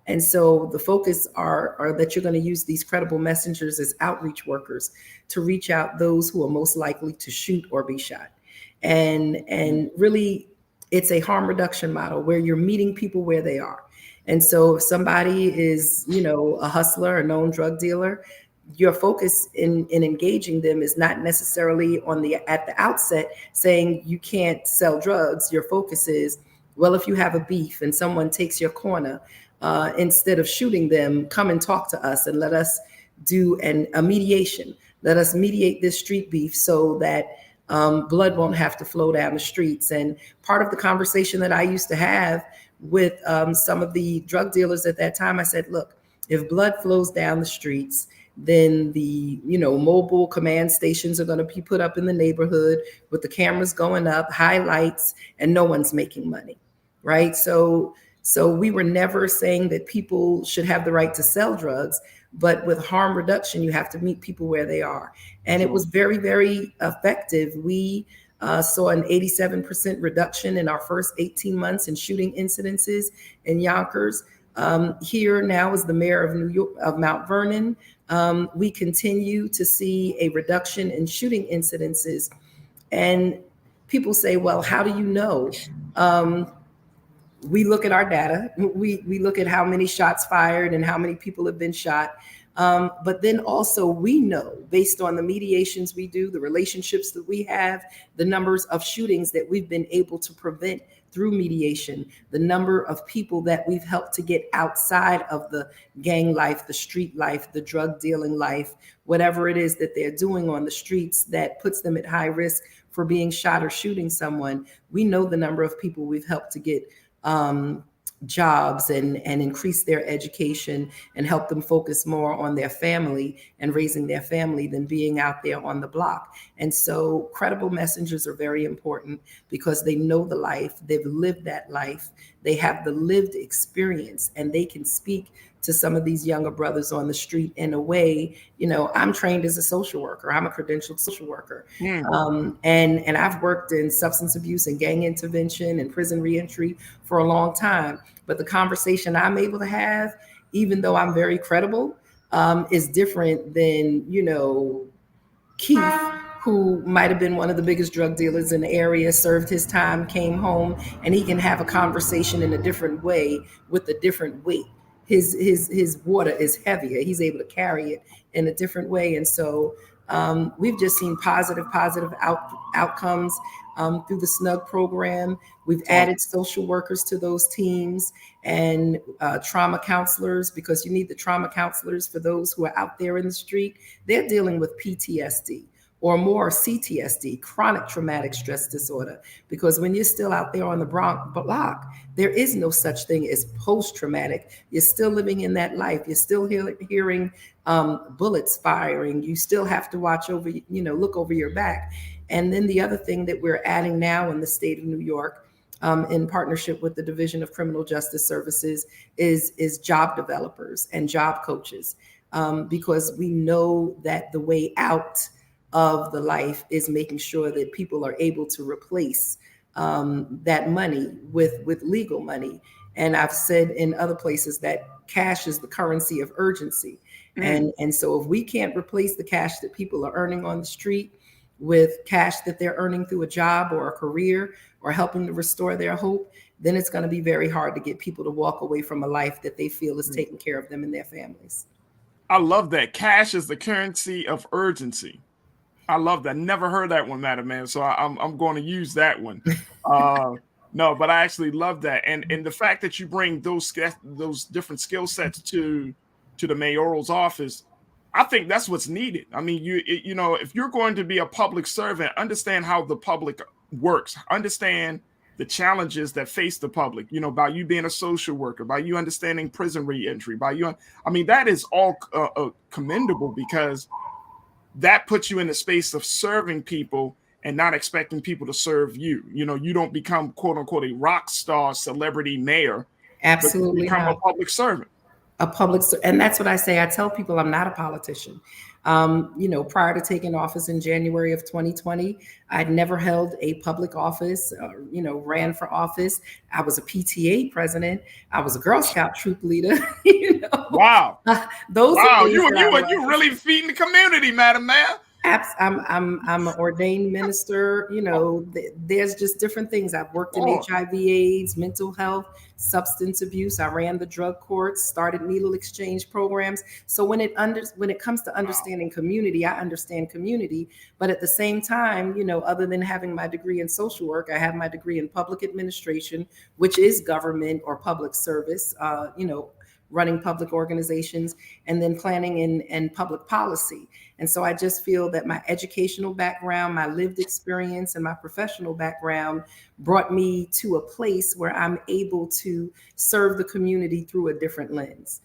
And so the focus are that you're going to use these credible messengers as outreach workers to reach out those who are most likely to shoot or be shot. And really, it's a harm reduction model where you're meeting people where they are. And so if somebody is, a hustler, a known drug dealer, your focus in engaging them is not necessarily at the outset saying you can't sell drugs. Your focus is, well, if you have a beef and someone takes your corner, instead of shooting them, come and talk to us and let us do a mediation. Let us mediate this street beef so that blood won't have to flow down the streets. And part of the conversation that I used to have with some of the drug dealers at that time, I said, look, if blood flows down the streets, then the mobile command stations are going to be put up in the neighborhood with the cameras going up, high lights, and no one's making money, right? So we were never saying that people should have the right to sell drugs, but with harm reduction, you have to meet people where they are. And it was very, very effective. We saw an 87% reduction in our first 18 months in shooting incidences in Yonkers. Here now as the mayor of New York, of Mount Vernon, we continue to see a reduction in shooting incidences. And people say, well, how do you know? We look at our data. We look at how many shots fired and how many people have been shot. But then also we know, based on the mediations we do, the relationships that we have, the numbers of shootings that we've been able to prevent through mediation, the number of people that we've helped to get outside of the gang life, the street life, the drug dealing life, whatever it is that they're doing on the streets that puts them at high risk for being shot or shooting someone. We know the number of people we've helped to get jobs and increase their education and help them focus more on their family and raising their family than being out there on the block. And so credible messengers are very important because they know the life, they've lived that life, they have the lived experience, and they can speak to some of these younger brothers on the street in a way, I'm trained as a social worker. I'm a credentialed social worker. And I've worked in substance abuse and gang intervention and prison reentry for a long time. But the conversation I'm able to have, even though I'm very credible, is different than, Keith, who might have been one of the biggest drug dealers in the area, served his time, came home, and he can have a conversation in a different way with a different weight. His water is heavier. He's able to carry it in a different way. And so we've just seen positive outcomes through the SNUG program. We've added social workers to those teams and trauma counselors, because you need the trauma counselors for those who are out there in the street. They're dealing with PTSD or more CTSD, chronic traumatic stress disorder, because when you're still out there on the block, there is no such thing as post-traumatic. You're still living in that life. You're still hearing bullets firing. You still have to watch over, look over your back. And then the other thing that we're adding now in the state of New York, in partnership with the Division of Criminal Justice Services, is job developers and job coaches, because we know that the way out of the life is making sure that people are able to replace that money with legal money. And I've said in other places that cash is the currency of urgency. And so if we can't replace the cash that people are earning on the street with cash that they're earning through a job or a career or helping to restore their hope, then it's going to be very hard to get people to walk away from a life that they feel is taking care of them and their families. I love that. Cash is the currency of urgency. I love that. Never heard that one, Madam Man. So I'm going to use that one. No, but I actually love that. And the fact that you bring those different skill sets to to the mayoral's office, I think that's what's needed. I mean, you know, if you're going to be a public servant, understand how the public works, understand the challenges that face the public, you know, by you being a social worker, by you understanding prison reentry, by you, I mean, that is all commendable, because that puts you in the space of serving people and not expecting people to serve you. You know, you don't become, quote unquote, a rock star celebrity mayor. Absolutely, but you become a public servant. And that's what I say. I tell people I'm not a politician. You know, prior to taking office in January of 2020, I'd never held a public office, you know, ran for office. I was a PTA president. I was a Girl Scout troop leader. You know? Wow. Those wow. Are you really feeding the community, Madam Mayor. I'm an ordained minister. You know, there's just different things. I've worked in HIV/AIDS, mental health, substance abuse. I ran the drug courts, started needle exchange programs. So when it comes to understanding community, I understand community. But at the same time, you know, other than having my degree in social work, I have my degree in public administration, which is government or public service. You know, running public organizations, and then planning and public policy. And so I just feel that my educational background, my lived experience, and my professional background brought me to a place where I'm able to serve the community through a different lens,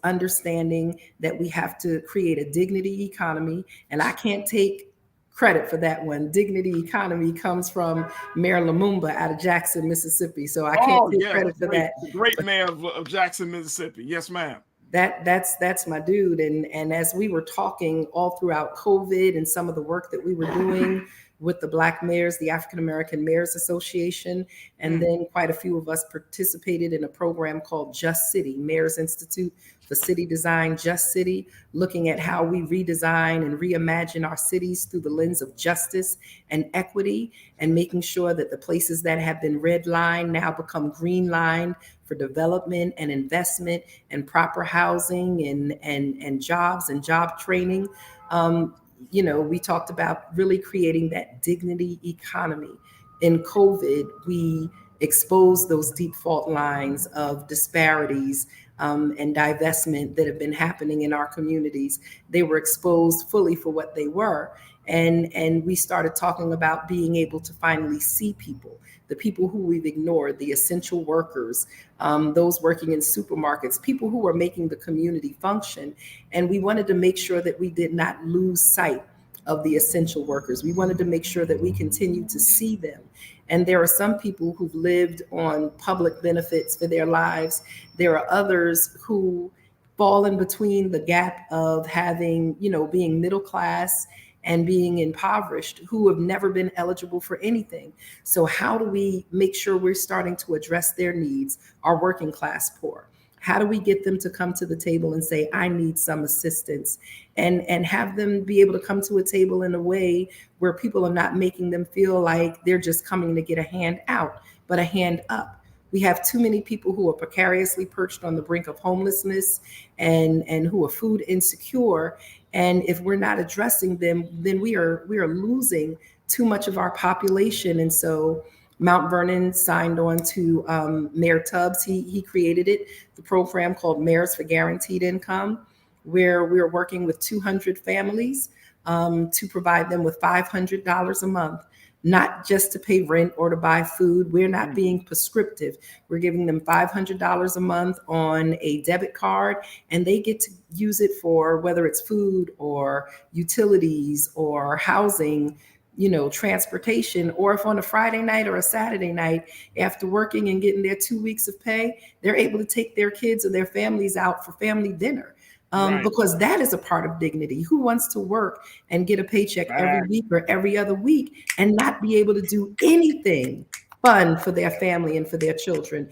understanding that we have to create a dignity economy. And I can't take credit for that one. Dignity economy comes from Mayor Lumumba out of Jackson, Mississippi. So I can't take credit for that. The great mayor of Jackson, Mississippi. Yes, ma'am. That's my dude. And as we were talking all throughout COVID and some of the work that we were doing with the Black mayors, the African American Mayors Association, and then quite a few of us participated in a program called Just City, Mayors Institute for City Design, Just City, looking at how we redesign and reimagine our cities through the lens of justice and equity, and making sure that the places that have been redlined now become green-lined for development and investment and proper housing and jobs and job training. You know, we talked about really creating that dignity economy. In COVID, we exposed those deep fault lines of disparities and divestment that have been happening in our communities. They were exposed fully for what they were. And we started talking about being able to finally see people, the people who we've ignored, the essential workers, those working in supermarkets, people who are making the community function. And we wanted to make sure that we did not lose sight of the essential workers. We wanted to make sure that we continue to see them. And there are some people who've lived on public benefits for their lives. There are others who fall in between the gap of having, you know, being middle class and being impoverished, who have never been eligible for anything. So how do we make sure we're starting to address their needs, our working class poor? How do we get them to come to the table and say, I need some assistance, and have them be able to come to a table in a way where people are not making them feel like they're just coming to get a hand out, but a hand up. We have too many people who are precariously perched on the brink of homelessness and who are food insecure. And if we're not addressing them, then we are losing too much of our population. And so Mount Vernon signed on to Mayor Tubbs. He created it, the program called Mayors for Guaranteed Income, where we're working with 200 families to provide them with $500 a month, not just to pay rent or to buy food. We're not being prescriptive. We're giving them $500 a month on a debit card, and they get to use it for whether it's food or utilities or housing, you know, transportation, or if on a Friday night or a Saturday night, after working and getting their 2 weeks of pay, they're able to take their kids or their families out for family dinner. Because that is a part of dignity. Who wants to work and get a paycheck every week or every other week and not be able to do anything fun for their family and for their children?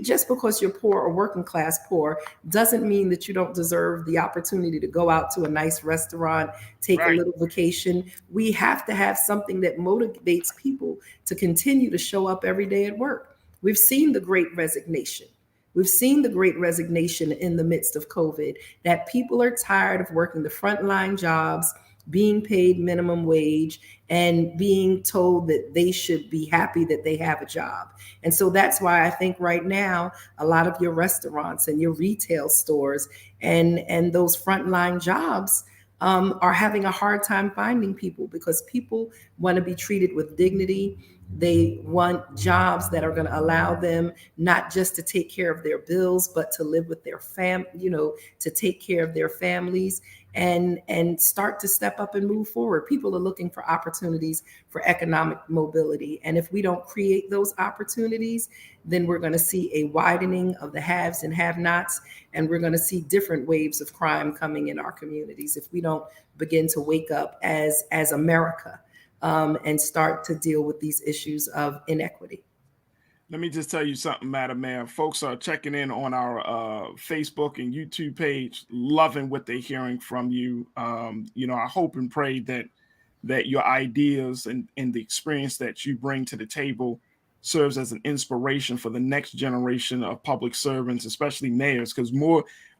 Just because you're poor or working class poor doesn't mean that you don't deserve the opportunity to go out to a nice restaurant, take a little vacation. We have to have something that motivates people to continue to show up every day at work. We've seen the Great Resignation. We've seen the Great Resignation in the midst of COVID, that people are tired of working the frontline jobs being paid minimum wage and being told that they should be happy that they have a job. And so that's why I think right now, a lot of your restaurants and your retail stores and those frontline jobs are having a hard time finding people, because people want to be treated with dignity. They want jobs that are going to allow them not just to take care of their bills, but to live with their to take care of their families and start to step up and move forward. People are looking for opportunities for economic mobility. And if we don't create those opportunities, then we're going to see a widening of the haves and have-nots, and we're going to see different waves of crime coming in our communities if we don't begin to wake up as America and start to deal with these issues of inequity. Let me just tell you something, Madam Mayor. Folks are checking in on our Facebook and YouTube page, loving what they're hearing from you. I hope and pray that your ideas and the experience that you bring to the table serves as an inspiration for the next generation of public servants, especially mayors, because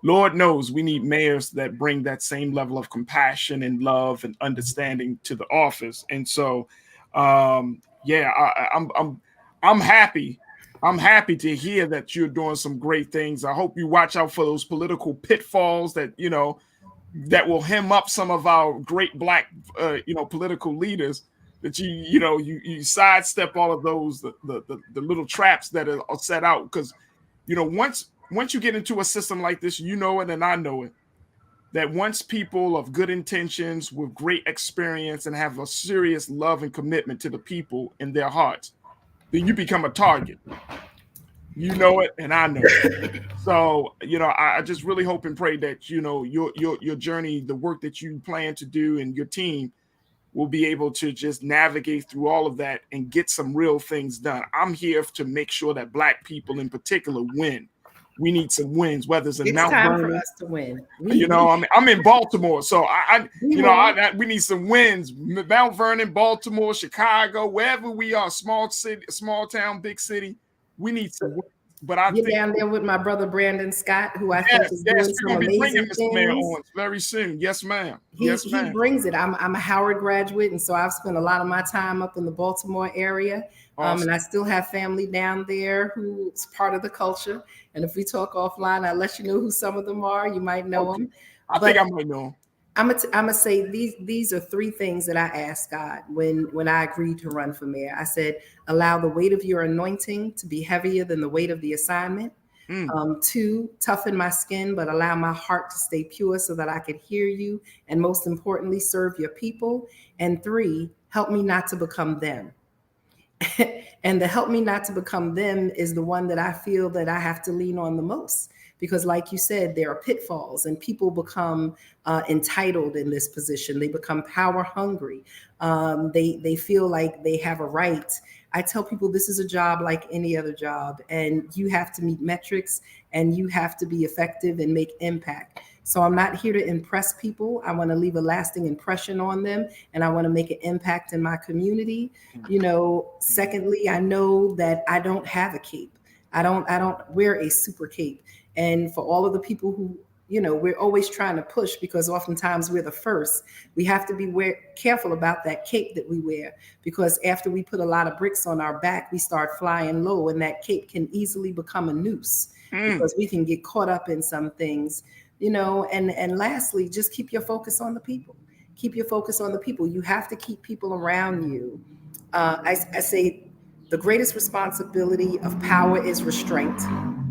Lord knows we need mayors that bring that same level of compassion and love and understanding to the office. And so, I'm happy. I'm happy to hear that you're doing some great things. I hope you watch out for those political pitfalls that that will hem up some of our great Black political leaders. That you sidestep all of those the little traps that are set out, because once you get into a system like this, you know it and I know it, that once people of good intentions with great experience and have a serious love and commitment to the people in their hearts, then you become a target. You know it, and I know it. So, I just really hope and pray that, your journey, the work that you plan to do and your team will be able to just navigate through all of that and get some real things done. I'm here to make sure that Black people in particular win. We need some wins, whether it's in Mount Vernon. It's time for us to win. I'm in Baltimore, so we need some wins. Mount Vernon, Baltimore, Chicago, wherever we are, small city, small town, big city, we need some wins. But I think down there with my brother Brandon Scott, who I think is doing some amazing things very soon. Yes, ma'am. He brings it. I'm a Howard graduate, and so I've spent a lot of my time up in the Baltimore area. Awesome. And I still have family down there who's part of the culture. And if we talk offline, I'll let you know who some of them are. You might know them. I think I might know them. I'm gonna say these are three things that I asked God when I agreed to run for mayor. I said, allow the weight of your anointing to be heavier than the weight of the assignment. 2, toughen my skin, but allow my heart to stay pure so that I could hear you, and most importantly, serve your people. And 3, help me not to become them. And the help me not to become them is the one that I feel that I have to lean on the most. Because like you said, there are pitfalls, and people become entitled in this position. They become power hungry. They feel like they have a right. I tell people this is a job like any other job, and you have to meet metrics, and you have to be effective and make impact. So I'm not here to impress people. I want to leave a lasting impression on them, and I want to make an impact in my community. Secondly, I know that I don't have a cape. I don't wear a super cape. And for all of the people who, we're always trying to push, because oftentimes we're the first. We have to be careful about that cape that we wear, because after we put a lot of bricks on our back, we start flying low, and that cape can easily become a noose because we can get caught up in some things, and lastly, just keep your focus on the people. Keep your focus on the people. You have to keep people around you. I say the greatest responsibility of power is restraint,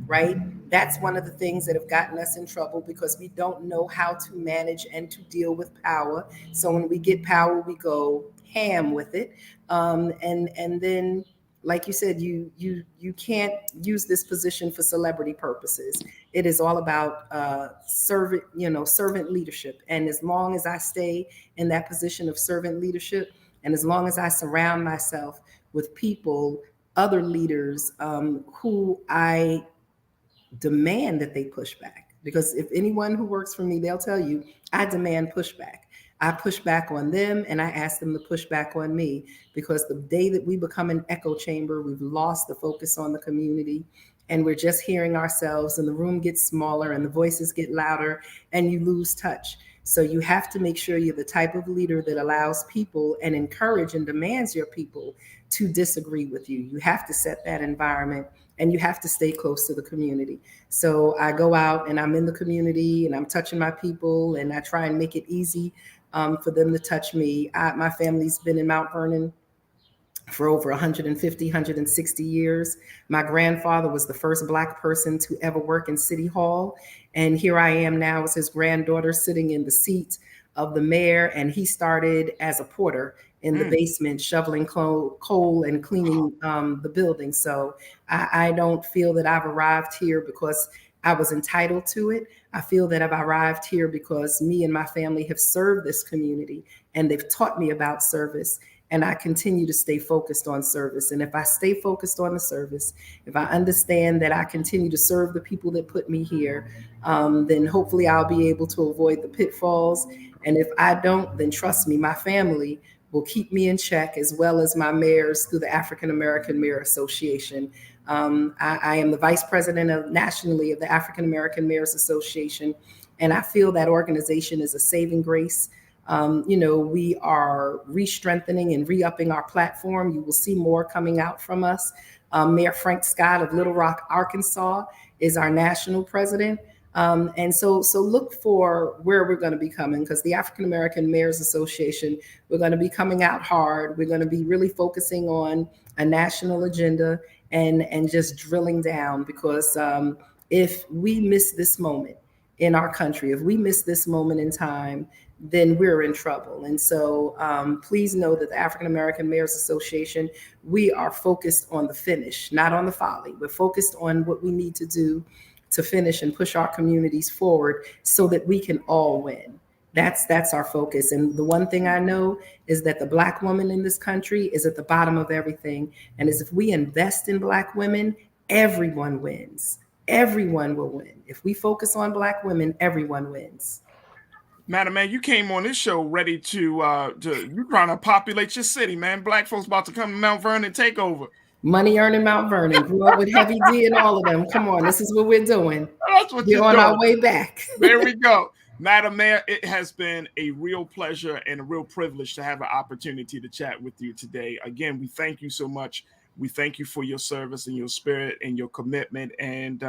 right? That's one of the things that have gotten us in trouble, because we don't know how to manage and to deal with power. So when we get power, we go ham with it. And then, like you said, you can't use this position for celebrity purposes. It is all about servant leadership. And as long as I stay in that position of servant leadership, and as long as I surround myself with people, other leaders who I demand that they push back, because if anyone who works for me, they'll tell you, I demand pushback. I push back on them, and I ask them to push back on me, because the day that we become an echo chamber, we've lost the focus on the community, and we're just hearing ourselves, and the room gets smaller and the voices get louder, and you lose touch. So you have to make sure you're the type of leader that allows people and encourage and demands your people to disagree with you. You have to set that environment, and you have to stay close to the community. So I go out and I'm in the community and I'm touching my people, and I try and make it easy for them to touch me. My family's been in Mount Vernon for over 150, 160 years. My grandfather was the first Black person to ever work in City Hall. And here I am now as his granddaughter sitting in the seat of the mayor. And he started as a porter in the basement, shoveling coal and cleaning the building. So I don't feel that I've arrived here because I was entitled to it. I feel that I've arrived here because me and my family have served this community, and they've taught me about service. And I continue to stay focused on service. And if I stay focused on the service, if I understand that I continue to serve the people that put me here, then hopefully I'll be able to avoid the pitfalls. And if I don't, then trust me, my family will keep me in check, as well as my mayors through the African American Mayor Association. I am the vice president nationally of the African American Mayors Association. And I feel that organization is a saving grace. We are re-strengthening and re-upping our platform. You will see more coming out from us. Mayor Frank Scott of Little Rock, Arkansas is our national president. And so look for where we're going to be coming, because the African American Mayors Association, we're going to be coming out hard. We're going to be really focusing on a national agenda and just drilling down, because if we miss this moment in our country, if we miss this moment in time, then we're in trouble. And so please know that the African American Mayors Association, we are focused on the finish, not on the folly. We're focused on what we need to do to finish and push our communities forward so that we can all win. That's our focus. And the one thing I know is that the Black woman in this country is at the bottom of everything. And as if we invest in Black women, everyone wins. Everyone will win. If we focus on Black women, everyone wins. Madam Mayor, you came on this show ready to you're trying to populate your city, man. Black folks about to come to Mount Vernon and take over. Money earning Mount Vernon, grew up with Heavy D and all of them. Come on, this is what we're doing. That's what you're on doing. Our way back. There we go. Madam Mayor, it has been a real pleasure and a real privilege to have an opportunity to chat with you today. Again, we thank you so much. We thank you for your service and your spirit and your commitment. And,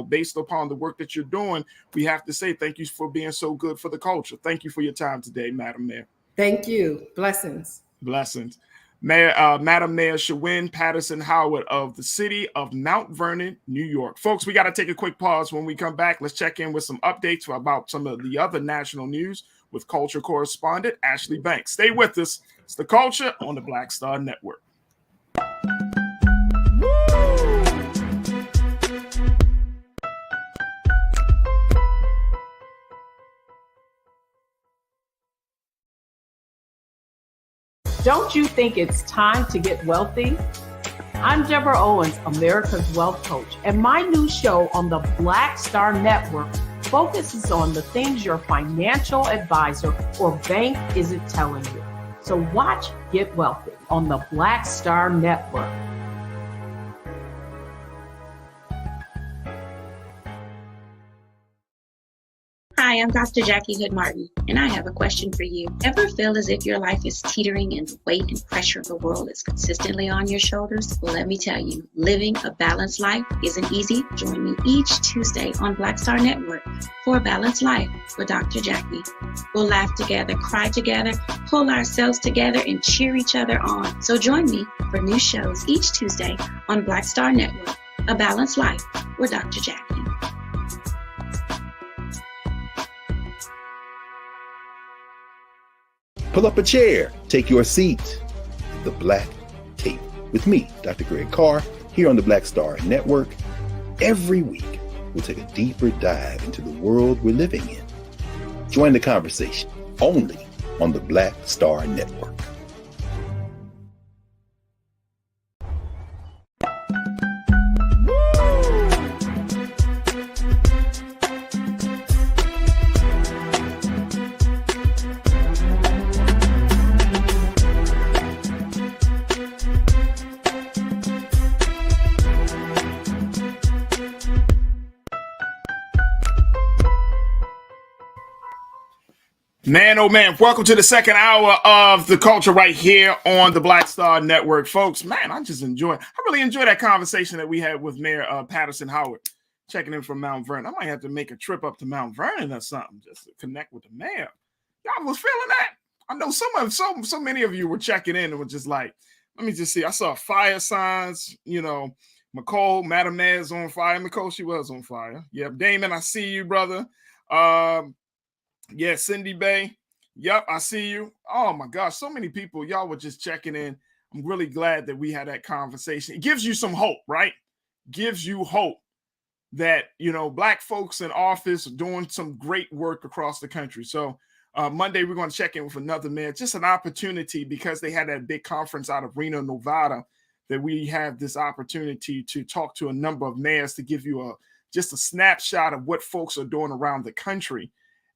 based upon the work that you're doing, we have to say thank you for being so good for the culture. Thank you for your time today, Madam Mayor. Thank you. Blessings. Blessings. Madam Mayor Shawyn Patterson-Howard of the city of Mount Vernon, New York. Folks, we got to take a quick pause. When we come back, let's check in with some updates about some of the other national news with culture correspondent Ashley Banks. Stay with us. It's The Culture on the Black Star Network. Don't you think it's time to get wealthy? I'm Deborah Owens, America's Wealth Coach, and my new show on the Black Star Network focuses on the things your financial advisor or bank isn't telling you. So watch Get Wealthy on the Black Star Network. Hi, I'm Dr. Jackie Hood Martin, and I have a question for you. Ever feel as if your life is teetering and the weight and pressure of the world is consistently on your shoulders? Well, let me tell you, living a balanced life isn't easy. Join me each Tuesday on Black Star Network for A Balanced Life with Dr. Jackie. We'll laugh together, cry together, pull ourselves together, and cheer each other on. So join me for new shows each Tuesday on Black Star Network, A Balanced Life with Dr. Jackie. Pull up a chair, take your seat. The Black Tape with me, Dr. Greg Carr, here on the Black Star Network. Every week, we'll take a deeper dive into the world we're living in. Join the conversation only on the Black Star Network. Man, oh man, welcome to the second hour of The Culture right here on the Black Star Network. Folks, man, I really enjoy that conversation that we had with Mayor Patterson-Howard, checking in from Mount Vernon. I might have to make a trip up to Mount Vernon or something just to connect with the mayor. Y'all was feeling that? I know so many of you were checking in and were just like, let me just see. I saw fire signs, McCole, Madam Mayor's on fire. McCole, she was on fire. Yep, Damon, I see you, brother. Yeah, Cindy Bay. Yep, I see you. Oh my gosh, so many people. Y'all were just checking in. I'm really glad that we had that conversation. It gives you some hope, right? Gives you hope that, Black folks in office are doing some great work across the country. So Monday, we're going to check in with another mayor. Just an opportunity because they had that big conference out of Reno, Nevada, that we have this opportunity to talk to a number of mayors to give you just a snapshot of what folks are doing around the country.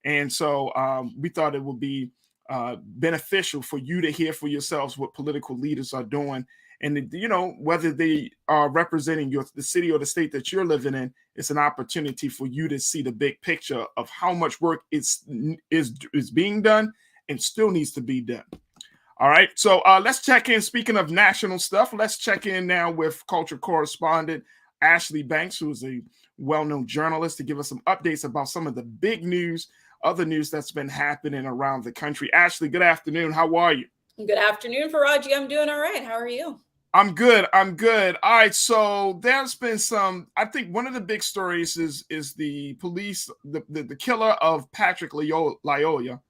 And so we thought it would be beneficial for you to hear for yourselves what political leaders are doing. And, whether they are representing the city or the state that you're living in, it's an opportunity for you to see the big picture of how much work is being done and still needs to be done. All right. So let's check in. Speaking of national stuff, let's check in now with culture correspondent Ashley Banks, who is a well-known journalist, to give us some updates about some of the big news, other news that's been happening around the country. Ashley, good afternoon. How are you? Good afternoon, Farajii. I'm doing all right. How are you? I'm good. All right. So there's been I think one of the big stories is the police, the killer of Patrick Lyoya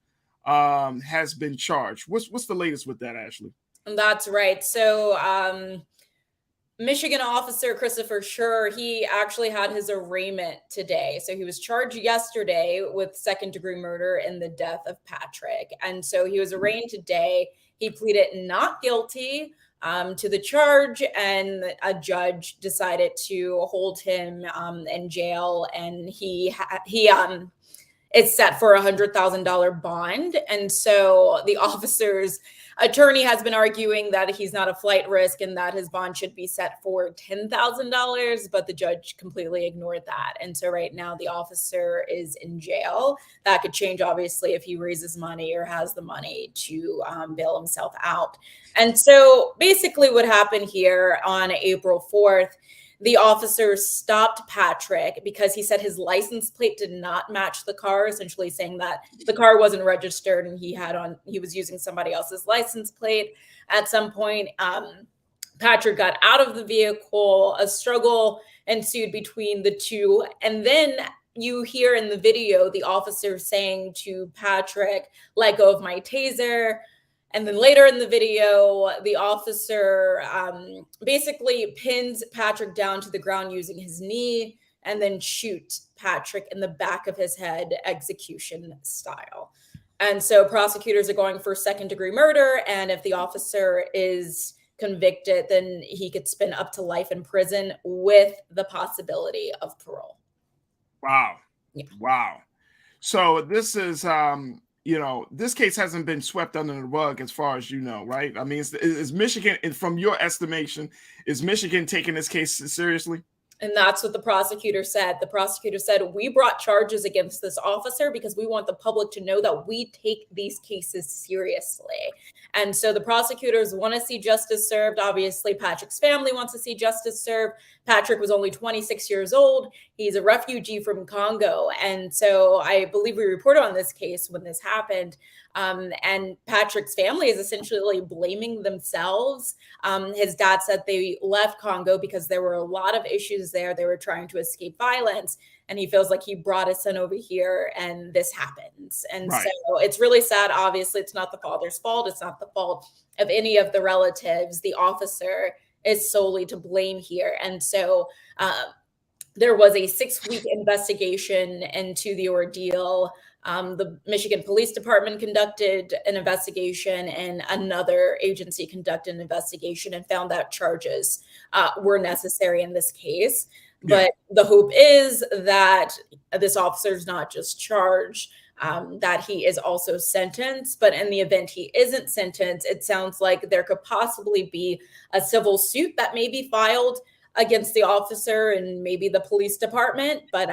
has been charged. What's the latest with that, Ashley? That's right. So Michigan officer Christopher Schur, he actually had his arraignment today. So he was charged yesterday with second-degree murder in the death of Patrick. And so he was arraigned today. He pleaded not guilty to the charge, and a judge decided to hold him in jail. And he it's set for $100,000 bond. And so the officer's attorney has been arguing that he's not a flight risk and that his bond should be set for $10,000, but the judge completely ignored that. And so right now the officer is in jail. That could change, obviously, if he raises money or has the money to bail himself out. And so basically what happened here on April 4th, the officer stopped Patrick because he said his license plate did not match the car, essentially saying that the car wasn't registered and he was using somebody else's license plate. At some point, Patrick got out of the vehicle. A struggle ensued between the two. And then you hear in the video the officer saying to Patrick, "Let go of my taser." And then later in the video, the officer basically pins Patrick down to the ground using his knee and then shoots Patrick in the back of his head, execution style. And so prosecutors are going for second-degree murder. And if the officer is convicted, then he could spend up to life in prison with the possibility of parole. Wow. Yeah. Wow. So this is... this case hasn't been swept under the rug as far as you know, right? I mean, is Michigan, from your estimation, is Michigan taking this case seriously? And that's what the prosecutor said. The prosecutor said, "We brought charges against this officer because we want the public to know that we take these cases seriously." And so the prosecutors want to see justice served. Obviously, Patrick's family wants to see justice served. Patrick was only 26 years old. He's a refugee from Congo. And so I believe we reported on this case when this happened. And Patrick's family is essentially blaming themselves. His dad said they left Congo because there were a lot of issues there. They were trying to escape violence. And he feels like he brought his son over here and this happens. And Right. So it's really sad. Obviously, it's not the father's fault. It's not the fault of any of the relatives. The officer is solely to blame here. And so there was a 6-week investigation into the ordeal. The Michigan Police Department conducted an investigation and another agency conducted an investigation and found that charges were necessary in this case. But the hope is that this officer is not just charged, that he is also sentenced. But in the event he isn't sentenced, it sounds like there could possibly be a civil suit that may be filed against the officer and maybe the police department. But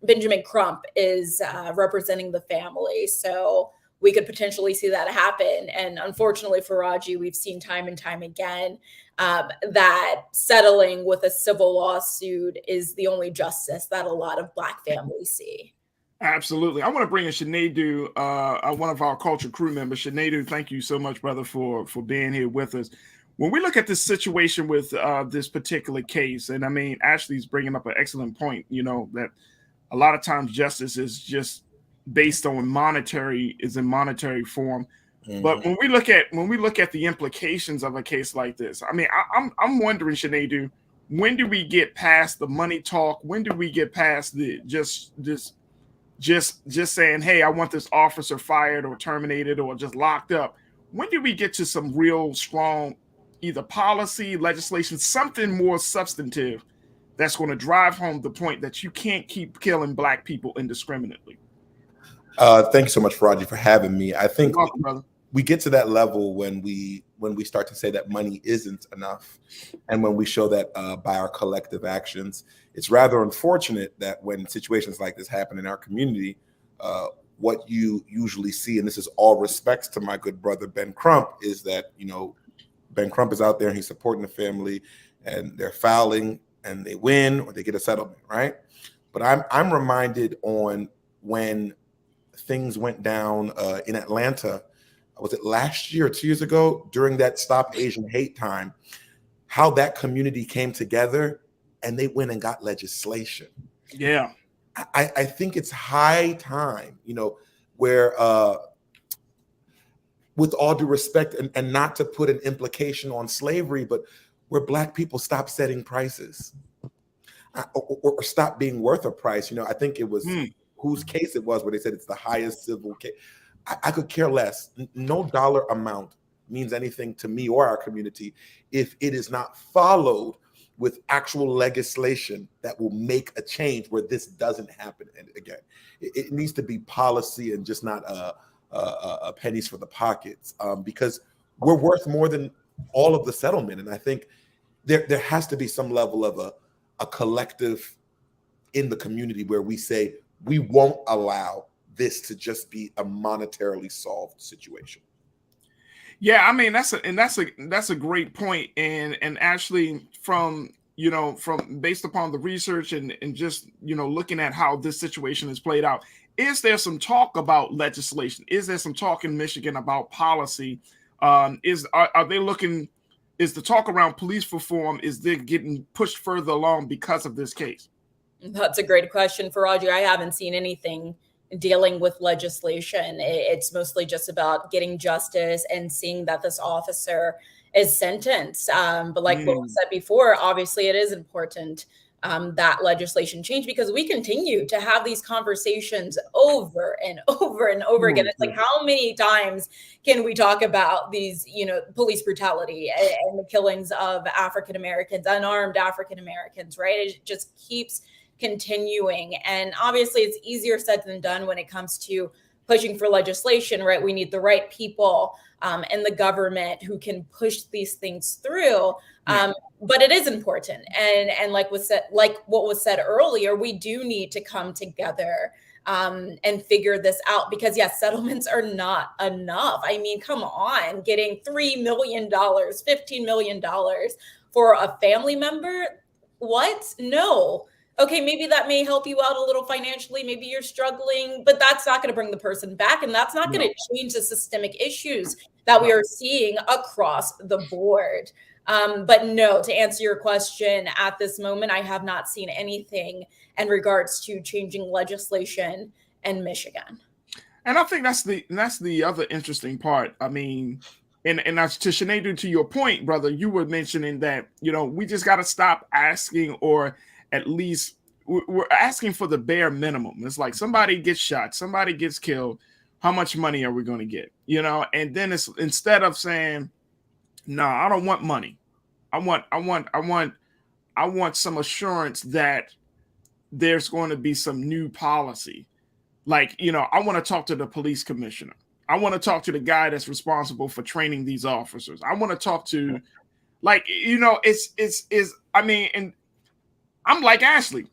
Benjamin Crump is representing the family. So we could potentially see that happen. And unfortunately for Farajii, we've seen time and time again that settling with a civil lawsuit is the only justice that a lot of Black families see. Absolutely. I want to bring in Shanadu, one of our culture crew members. Shanadu, thank you so much, brother, for being here with us. When we look at this situation with this particular case, and I mean, Ashley's bringing up an excellent point, that a lot of times justice is just based on monetary form. Mm-hmm. But when we look at the implications of a case like this, I mean, I'm wondering, Shanadu, when do we get past the money talk? When do we get past the just saying, hey, I want this officer fired or terminated or just locked up? When do we get to some real strong either policy, legislation, something more substantive that's going to drive home the point that you can't keep killing Black people indiscriminately? Thank you so much, Farajii, for having me. I think welcome, brother. We get to that level when we start to say that money isn't enough, and when we show that by our collective actions. It's rather unfortunate that when situations like this happen in our community, what you usually see, and this is all respects to my good brother Ben Crump, is that Ben Crump is out there and he's supporting the family, and they're fouling and they win or they get a settlement, right? But I'm reminded on when things went down in Atlanta. Was it last year or 2 years ago during that Stop Asian Hate time, how that community came together and they went and got legislation. Yeah. I think it's high time, where with all due respect and not to put an implication on slavery, but where Black people stop setting prices or stop being worth a price. I think it was whose case it was where they said it's the highest civil case. I could care less. No dollar amount means anything to me or our community if it is not followed with actual legislation that will make a change where this doesn't happen again. It needs to be policy and just not pennies for the pockets, because we're worth more than all of the settlement. And I think there has to be some level of a collective in the community where we say we won't allow this to just be a monetarily solved situation. Yeah, I mean that's a great point, and actually from based upon the research and just looking at how this situation is played out, is there some talk about legislation? Is there some talk in Michigan about policy? Are they looking? Is the talk around police reform, is they getting pushed further along because of this case? That's a great question, Farajii. I haven't seen anything dealing with legislation. It's mostly just about getting justice and seeing that this officer is sentenced. But like what was said before, obviously it is important that legislation change, because we continue to have these conversations over and over and over again. It's like, how many times can we talk about these, police brutality and the killings of African Americans, unarmed African Americans, right? It just keeps continuing. And obviously it's easier said than done when it comes to pushing for legislation, right? We need the right people in the government who can push these things through. But it is important. And like what was said earlier, we do need to come together and figure this out, because yes, settlements are not enough. I mean, come on, getting $3 million, $15 million for a family member. What? No. Okay, maybe that may help you out a little financially. Maybe you're struggling, but that's not going to bring the person back. And that's not going to change the systemic issues that we are seeing across the board. But no, to answer your question, at this moment, I have not seen anything in regards to changing legislation in Michigan. And I think that's the other interesting part. I mean, and that's to Shanadu, to your point, brother, you were mentioning that, we just got to stop asking, or at least we're asking for the bare minimum. It's like somebody gets shot, somebody gets killed. How much money are we going to get? And then it's, instead of saying, no, I don't want money. I want some assurance that there's going to be some new policy. Like, I want to talk to the police commissioner. I want to talk to the guy that's responsible for training these officers. I want to talk to, and I'm like Ashley.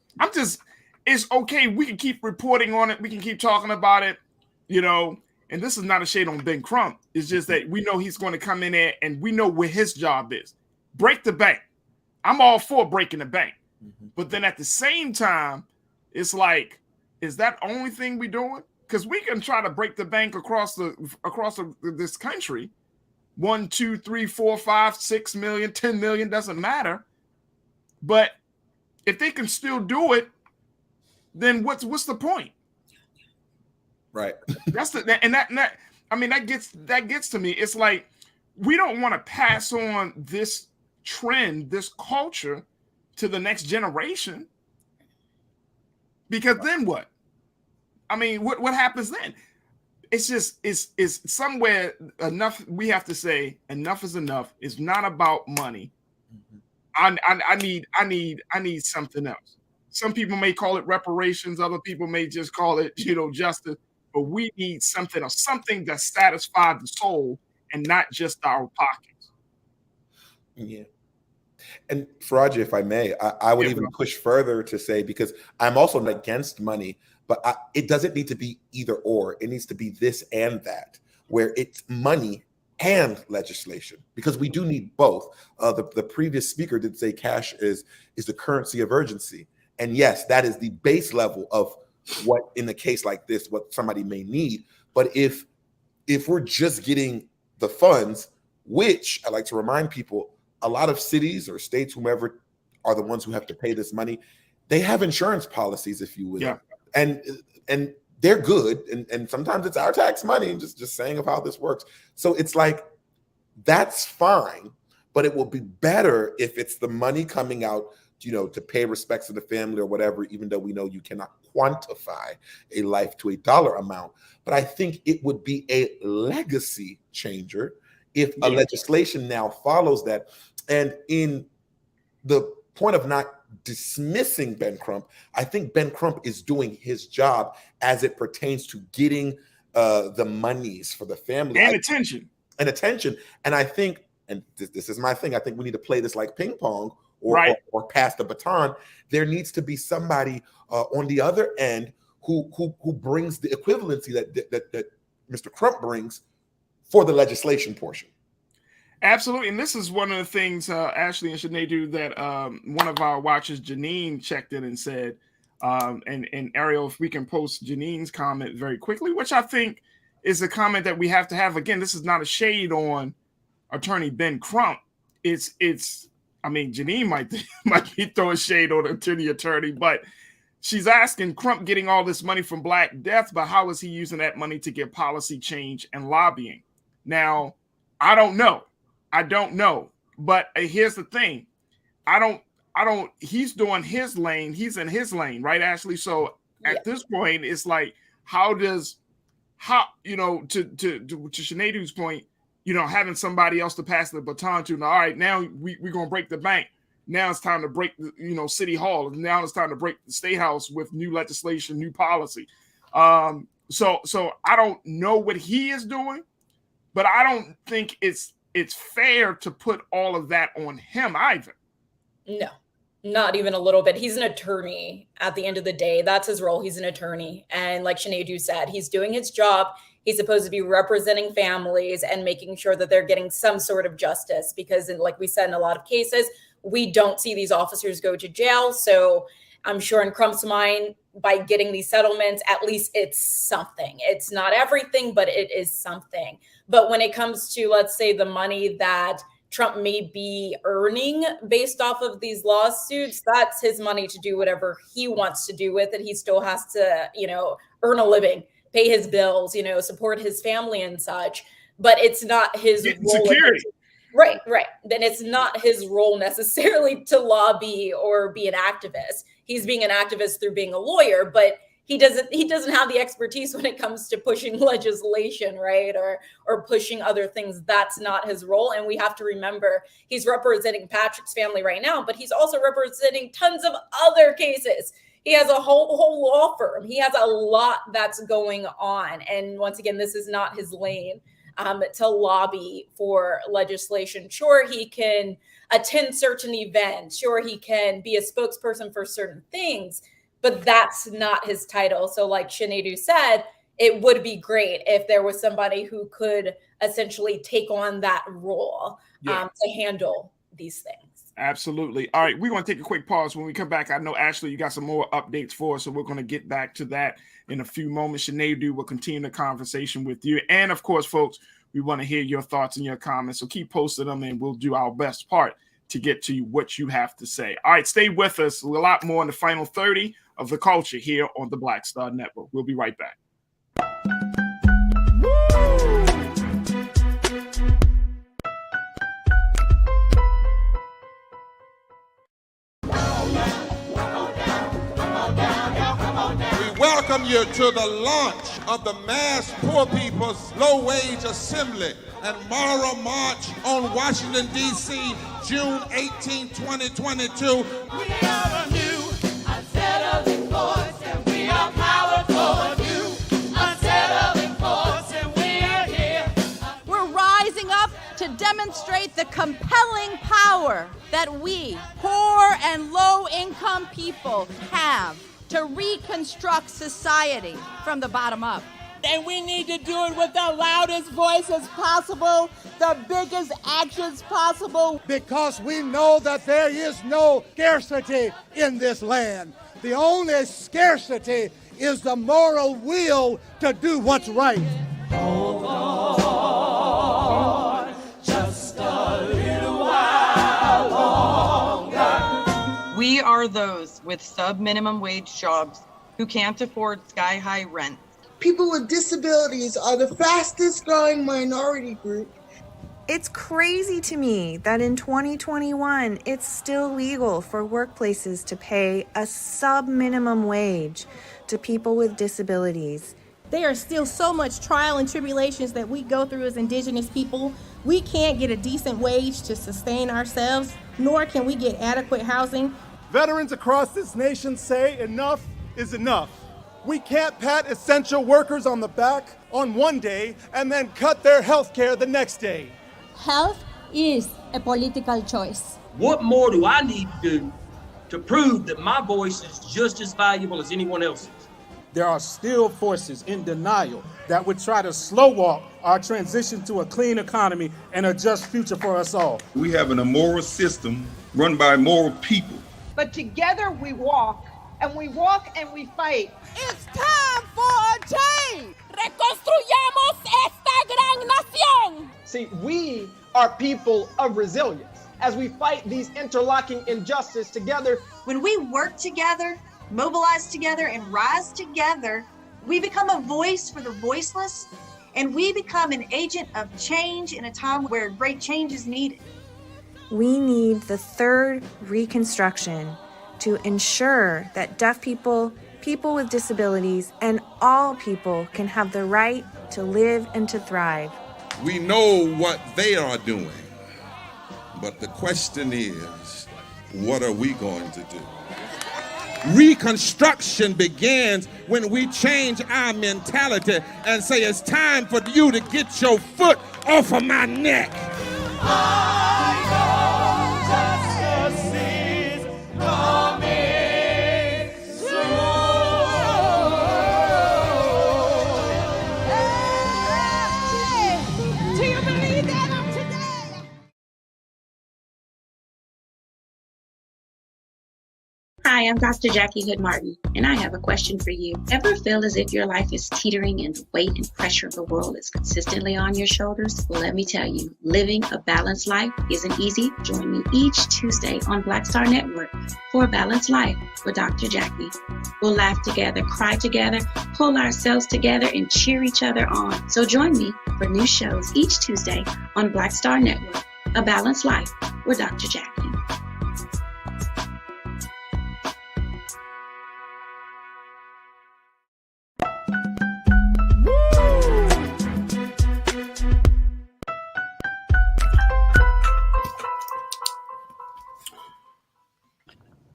It's okay. We can keep reporting on it. We can keep talking about it, and this is not a shade on Ben Crump, it's just that we know he's going to come in there and we know where his job is. Break the bank. I'm all for breaking the bank. But then at the same time, it's like, is that the only thing we're doing? Because we can try to break the bank across this country. 1, 2, 3, 4, 5, 6 million, 10 million, doesn't matter. But if they can still do it, then what's the point? Right. That's that I mean, that gets to me. It's like we don't want to pass on this trend, this culture to the next generation. Because then what? I mean, what happens then? It's just it's somewhere enough. We have to say enough is enough. It's not about money. I need something else. Some people may call it reparations. Other people may just call it, justice. But we need something else, something that satisfies the soul and not just our pockets. Yeah. And Farajii, if I may, I would even push further to say, because I'm also not against money, but it doesn't need to be either or. It needs to be this and that, where it's money and legislation, because we do need both. The previous speaker did say cash is the currency of urgency. And yes, that is the base level of what, in a case like this, what somebody may need. But if we're just getting the funds, which I like to remind people, a lot of cities or states, whomever are the ones who have to pay this money, they have insurance policies, if you will. Yeah. And they're good. And sometimes it's our tax money, just saying of how this works. So it's like, that's fine, but it will be better if it's the money coming out, to pay respects to the family or whatever, even though we know you cannot quantify a life to a dollar amount. But I think it would be a legacy changer if a legislation now follows that. And in the point of not dismissing Ben Crump, I think Ben Crump is doing his job as it pertains to getting the monies for the family. And attention. And I think, and this is my thing, I think we need to play this like ping pong or pass the baton. There needs to be somebody on the other end who brings the equivalency that Mr. Crump brings for the legislation portion. Absolutely. And this is one of the things, Ashley and Sinead, do that one of our watchers, Janine, checked in and said, and Ariel, if we can post Janine's comment very quickly, which I think is a comment that we have to have. Again, this is not a shade on Attorney Ben Crump. I mean, Janine might be throwing shade on the attorney, but she's asking Crump getting all this money from Black Death, but how is he using that money to get policy change and lobbying? Now, I don't know. But here's the thing. He's doing his lane. He's in his lane, right, Ashley? So at this point, it's like, to Sinead's point, having somebody else to pass the baton to. Now, all right, now we're going to break the bank. Now it's time to break the, City Hall. Now it's time to break the State House with new legislation, new policy. So I don't know what he is doing, but I don't think it's fair to put all of that on him either. No, not even a little bit. He's an attorney at the end of the day. That's his role. He's an attorney. And like Sinead said, he's doing his job. He's supposed to be representing families and making sure that they're getting some sort of justice, because like we said, in a lot of cases, we don't see these officers go to jail. So I'm sure in Crump's mind, by getting these settlements, at least it's something. It's not everything, but it is something. But when it comes to, let's say, the money that Trump may be earning based off of these lawsuits, that's his money to do whatever he wants to do with it. He still has to, earn a living, pay his bills, support his family and such. But it's not his role. Security. Right. Then it's not his role necessarily to lobby or be an activist. He's being an activist through being a lawyer, but he doesn't have the expertise when it comes to pushing legislation, right? Or pushing other things. That's not his role. And we have to remember, he's representing Patrick's family right now, but he's also representing tons of other cases. He has a whole law firm. He has a lot that's going on. And once again, this is not his lane to lobby for legislation. Sure, he can attend certain events. Sure, he can be a spokesperson for certain things, but that's not his title. So like Sinead said, it would be great if there was somebody who could essentially take on that role to handle these things. Absolutely. All right, we're going to take a quick pause. When we come back, I know, Ashley, you got some more updates for us, so we're going to get back to that in a few moments. Sinead will continue the conversation with you. And, of course, folks, we want to hear your thoughts and your comments, so keep posting them, and we'll do our best part to get to what you have to say. All right, stay with us. A lot more in the final 30 of The Culture here on the Black Star Network. We'll be right back. Welcome you to the launch of the Mass Poor People's Low Wage Assembly and Moral March on Washington, D.C., June 18, 2022. We are a new unsettling force, and we are powerful. New unsettling force, and we are here. We're rising up to demonstrate the compelling power that we, poor and low-income people, have to reconstruct society from the bottom up. And we need to do it with the loudest voices possible, the biggest actions possible. Because we know that there is no scarcity in this land. The only scarcity is the moral will to do what's right. Hold on, just a little while longer. We are those with sub-minimum wage jobs who can't afford sky-high rent. People with disabilities are the fastest growing minority group. It's crazy to me that in 2021, it's still legal for workplaces to pay a sub-minimum wage to people with disabilities. There are still so much trial and tribulations that we go through as Indigenous people. We can't get a decent wage to sustain ourselves, nor can we get adequate housing. Veterans across this nation say enough is enough. We can't pat essential workers on the back on one day and then cut their health care the next day. Health is a political choice. What more do I need to do to prove that my voice is just as valuable as anyone else's? There are still forces in denial that would try to slow walk our transition to a clean economy and a just future for us all. We have an immoral system run by immoral people. But together we walk, and we walk and we fight. It's time for a change. Reconstruyamos esta gran nación. See, we are people of resilience. As we fight these interlocking injustices together, When we work together, mobilize together, and rise together, we become a voice for the voiceless, and we become an agent of change in a time where great change is needed. We need the third reconstruction to ensure that deaf people, people with disabilities, and all people can have the right to live and to thrive. We know what they are doing, but the question is, what are we going to do? Reconstruction begins when we change our mentality and say it's time for you to get your foot off of my neck. Hi, I'm Dr. Jackie Hood Martin, and I have a question for you. Ever feel as if your life is teetering and the weight and pressure of the world is consistently on your shoulders? Well, let me tell you, living a balanced life isn't easy. Join me each Tuesday on Black Star Network for A Balanced Life with Dr. Jackie. We'll laugh together, cry together, pull ourselves together, and cheer each other on. So join me for new shows each Tuesday on Black Star Network, A Balanced Life with Dr. Jackie.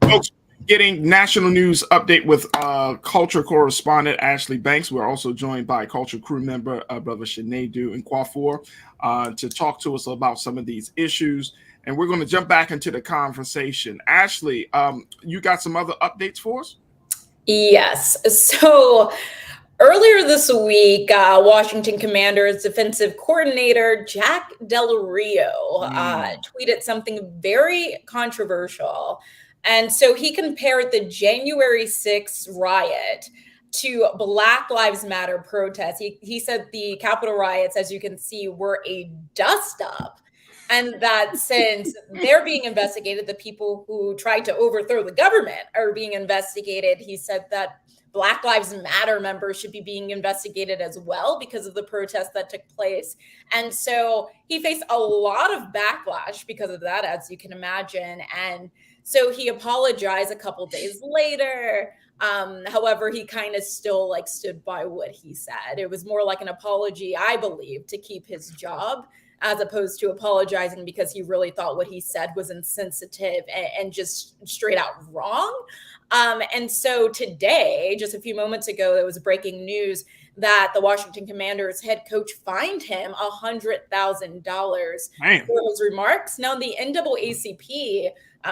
Folks, getting national news update with culture correspondent Ashley Banks. We're also joined by culture crew member brother Sinead and Kwafor to talk to us about some of these issues. And we're going to jump back into the conversation. Ashley, you got some other updates for us? Yes. So Earlier this week, Washington Commanders defensive coordinator Jack Del Rio tweeted something very controversial. And so he compared the January 6th riot to Black Lives Matter protests. He said the Capitol riots, as you can see, were a dust-up. And that since they're being investigated, the people who tried to overthrow the government are being investigated. He said that Black Lives Matter members should be being investigated as well because of the protests that took place. And so he faced a lot of backlash because of that, as you can imagine. And so he apologized a couple days later. However, he kind of still like stood by what he said. It was more like an apology, I believe, to keep his job, as opposed to apologizing because he really thought what he said was insensitive and just straight out wrong. And so today, just a few moments ago, there was breaking news that the Washington Commanders head coach fined him $100,000 for his remarks. Now, the NAACP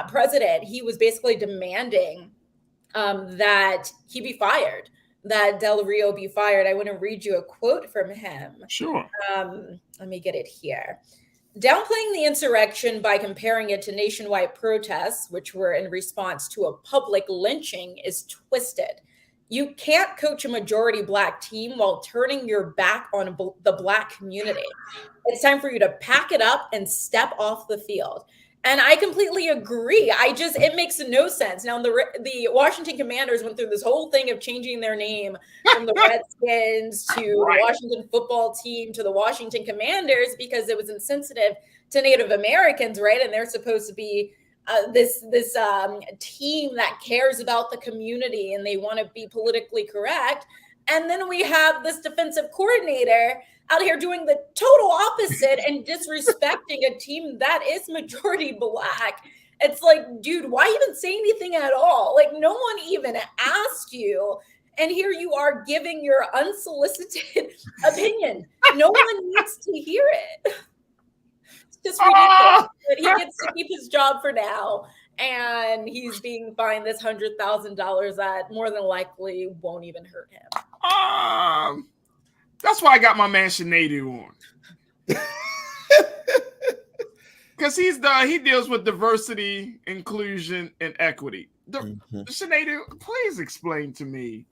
president, he was basically demanding that he be fired, that Del Rio be fired. I want to read you a quote from him. Sure. Let me get it here. Downplaying the insurrection by comparing it to nationwide protests, which were in response to a public lynching, is twisted. You can't coach a majority Black team while turning your back on the Black community. It's time for you to pack it up and step off the field. And I completely agree. It makes no sense. Now, the Washington Commanders went through this whole thing of changing their name from the Redskins to the Washington football team to the Washington Commanders because it was insensitive to Native Americans, right? And they're supposed to be this team that cares about the community and they want to be politically correct. And then we have this defensive coordinator out here doing the total opposite and disrespecting a team that is majority Black. It's like, dude, why even say anything at all? Like, no one even asked you. And here you are giving your unsolicited opinion. No one needs to hear it. It's just ridiculous. But he gets to keep his job for now. And he's being fined this $100,000 that more than likely won't even hurt him. That's why I got my man Sinead on. Because he deals with diversity, inclusion, and equity. Sinead, please explain to me.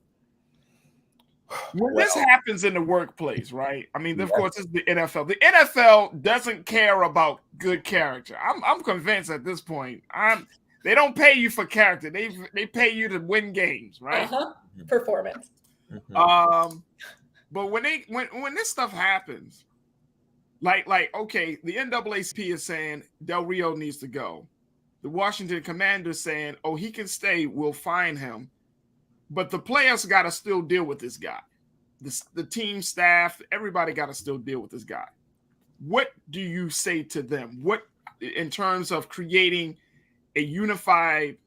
When this happens in the workplace, right? I mean, of course, it's the NFL. The NFL doesn't care about good character. I'm convinced at this point. They don't pay you for character. They pay you to win games, right? Performance. But when this stuff happens, like okay, the NAACP is saying Del Rio needs to go. The Washington Commanders saying, oh, he can stay, we'll fine him. But the players got to still deal with this guy. The team staff, everybody got to still deal with this guy. What do you say to them? What, in terms of creating a unified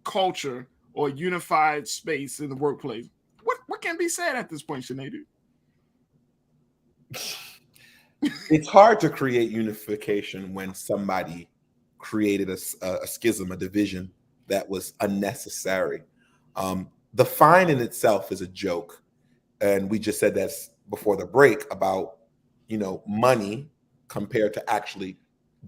culture or unified space in the workplace? What can be said at this point, Sinead? It's hard to create unification when somebody created a schism, a division that was unnecessary. The fine in itself is a joke. And we just said that before the break about, money compared to actually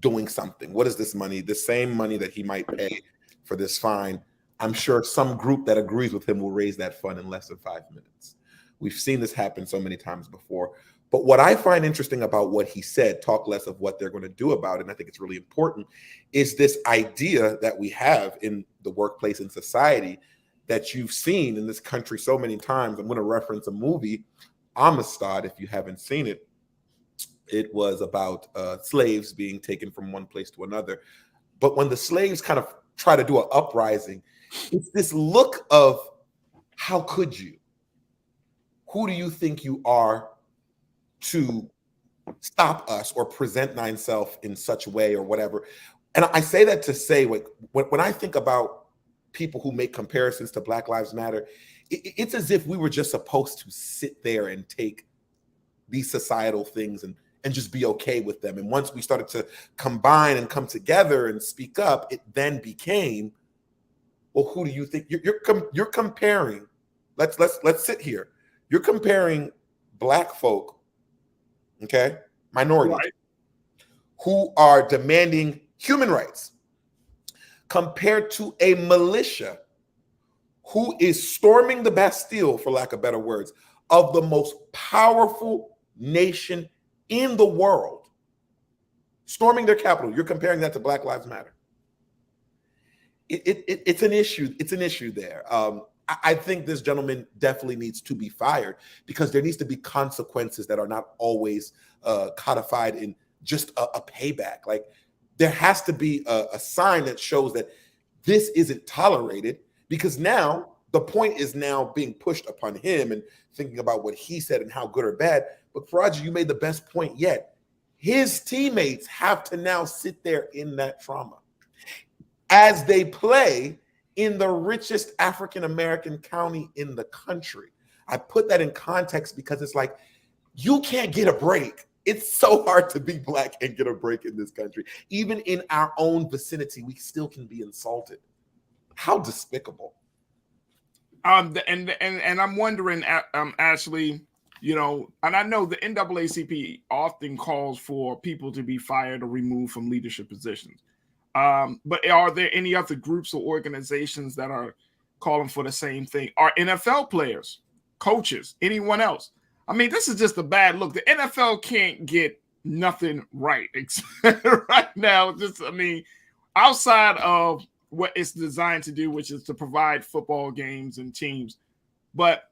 doing something. What is this money? The same money that he might pay for this fine. I'm sure some group that agrees with him will raise that fund in less than 5 minutes. We've seen this happen so many times before. But what I find interesting about what he said, talk less of what they're going to do about it, and I think it's really important, is this idea that we have in the workplace and society that you've seen in this country so many times. I'm going to reference a movie, Amistad, if you haven't seen it. It was about slaves being taken from one place to another. But when the slaves kind of try to do an uprising, it's this look of, how could you? Who do you think you are to stop us or present thyself in such a way or whatever? And I say that to say, like, when I think about people who make comparisons to Black Lives Matter, it's as if we were just supposed to sit there and take these societal things and just be okay with them. And once we started to combine and come together and speak up, it then became, well, who do you think you're comparing? Let's sit here. You're comparing black folk, okay, minorities, Right. who are demanding human rights, compared to a militia who is storming the Bastille, for lack of better words, of the most powerful nation in the world, storming their capital. You're comparing that to Black Lives Matter. It's an issue. It's an issue there. I think this gentleman definitely needs to be fired because there needs to be consequences that are not always codified in just a payback. Like there has to be a sign that shows that this isn't tolerated, because now the point is now being pushed upon him and thinking about what he said and how good or bad. But Farajii, you made the best point yet. His teammates have to now sit there in that trauma as they play in the richest African-American county in the country. I put that in context because it's like, you can't get a break. It's so hard to be black and get a break in this country. Even in our own vicinity, we still can be insulted. How despicable. And I'm wondering, Ashley, you know, and I know the NAACP often calls for people to be fired or removed from leadership positions. But are there any other groups or organizations that are calling for the same thing? Are NFL players, coaches, anyone else? I mean, this is just a bad look. The NFL can't get nothing right right now. Just, I mean, outside of what it's designed to do, which is to provide football games and teams, but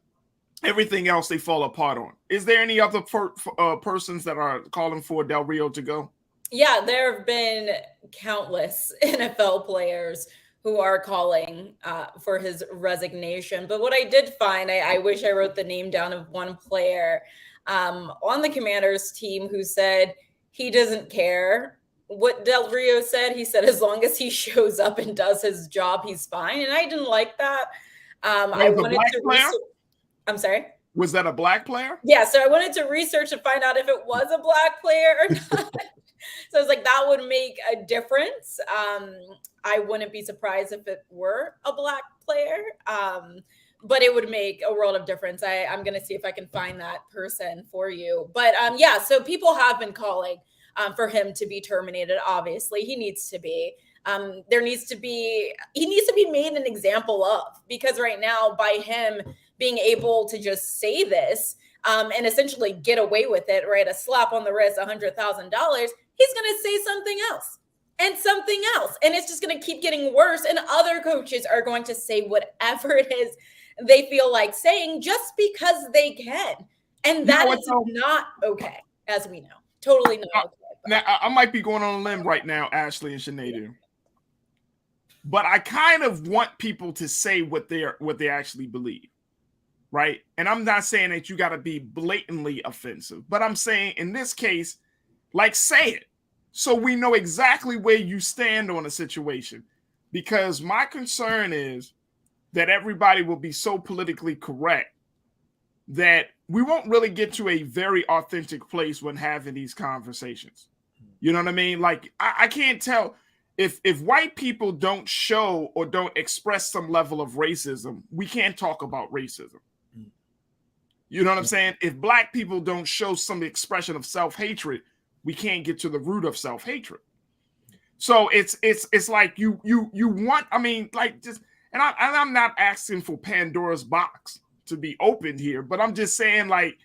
everything else they fall apart on. Is there any other persons that are calling for Del Rio to go? Yeah, there have been countless NFL players who are calling for his resignation. But what I did find, I wish I wrote the name down of one player on the Commanders team who said he doesn't care what Del Rio said. He said as long as he shows up and does his job, he's fine. And I didn't like that. I wanted to. I'm sorry? Was that a black player? Yeah, so I wanted to research to find out if it was a black player or not. So I was like, that would make a difference. I wouldn't be surprised if it were a black player, but it would make a world of difference. I'm going to see if I can find that person for you. But yeah, so people have been calling for him to be terminated. Obviously, he needs to be. He needs to be made an example of, because right now, by him being able to just say this and essentially get away with it, right? A slap on the wrist, $100,000, he's going to say something else and something else. And it's just going to keep getting worse. And other coaches are going to say whatever it is they feel like saying just because they can. And that is not okay, as we know. Totally not okay. Now, I might be going on a limb right now, Ashley and Sinead, but I kind of want people to say what they actually believe, right? And I'm not saying that you got to be blatantly offensive, but I'm saying in this case, like, say it so we know exactly where you stand on a situation. Because my concern is that everybody will be so politically correct that we won't really get to a very authentic place when having these conversations. You know what I mean? Like, I can't tell if white people don't show or don't express some level of racism, we can't talk about racism. You know what I'm saying? If black people don't show some expression of self-hatred, we can't get to the root of self-hatred. So it's like you want, I mean, like, just, and I'm not asking for Pandora's box to be opened here, but I'm just saying, like,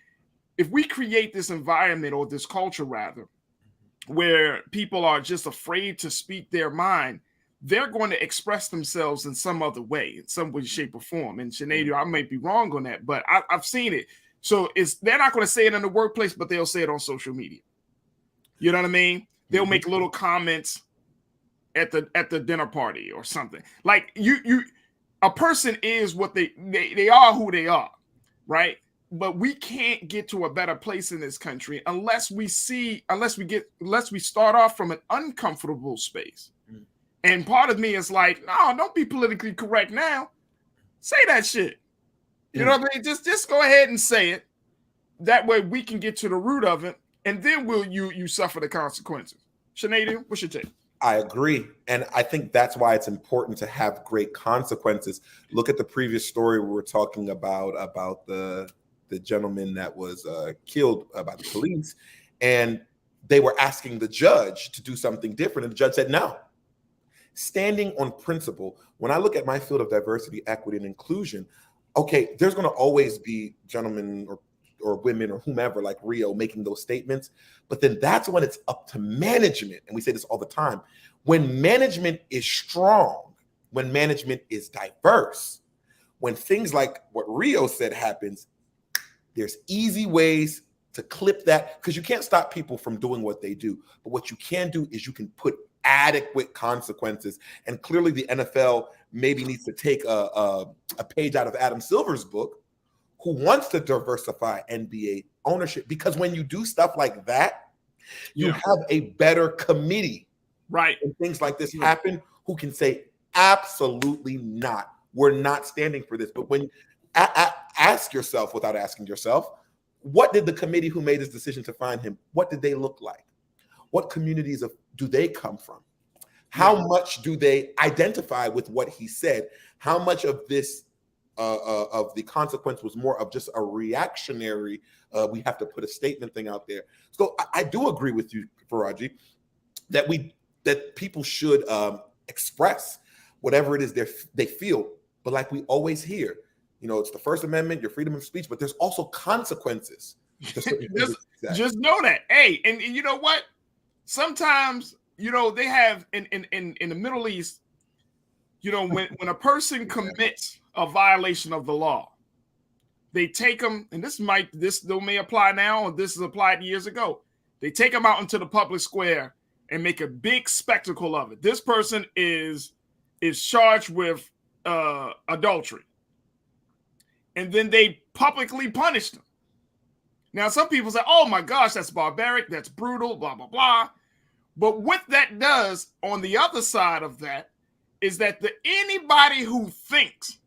if we create this environment, or this culture rather, where people are just afraid to speak their mind, they're going to express themselves in some other way, in some way, shape, or form. And Sinead, I might be wrong on that, but I've seen it. So they're not going to say it in the workplace, but they'll say it on social media. You know what I mean? They'll make little comments at the dinner party or something. Like, a person is what they are, who they are, right? But we can't get to a better place in this country unless we start off from an uncomfortable space. And part of me is like, no, don't be politically correct now. Say that shit. You know what I mean? Just go ahead and say it. That way we can get to the root of it, and then you suffer the consequences. Sinead, what's your take? I agree. And I think that's why it's important to have great consequences. Look at the previous story we were talking about the the gentleman that was killed by the police, and they were asking the judge to do something different, and the judge said no. Standing on principle, when I look at my field of diversity, equity, and inclusion, okay, there's going to always be gentlemen or women or whomever like Rio making those statements, but then that's when it's up to management, and we say this all the time, when management is strong, when management is diverse, when things like what Rio said happens, there's easy ways to clip that, because you can't stop people from doing what they do. But what you can do is you can put adequate consequences. And clearly the NFL maybe needs to take a page out of Adam Silver's book, who wants to diversify NBA ownership. Because when you do stuff like that, you have a better committee. Right. And things like this happen, who can say, absolutely not. We're not standing for this. But when ask yourself, without asking yourself, what did the committee who made this decision to find him, what did they look like? What communities do they come from? How much do they identify with what he said? How much of this of the consequence was more of just a reactionary, we have to put a statement thing out there? So I do agree with you, Farajii, that people should express whatever it is they feel. But like we always hear, it's the First Amendment, your freedom of speech, but there's also consequences. Just know that. Hey, and you know what? Sometimes, they have in the Middle East, when a person commits a violation of the law, they take them, and this may apply now, or this is applied years ago. They take them out into the public square and make a big spectacle of it. This person is charged with adultery, and then they publicly punish them. Now, some people say, oh my gosh, that's barbaric, that's brutal, blah, blah, blah. But what that does on the other side of that is that anybody who thinks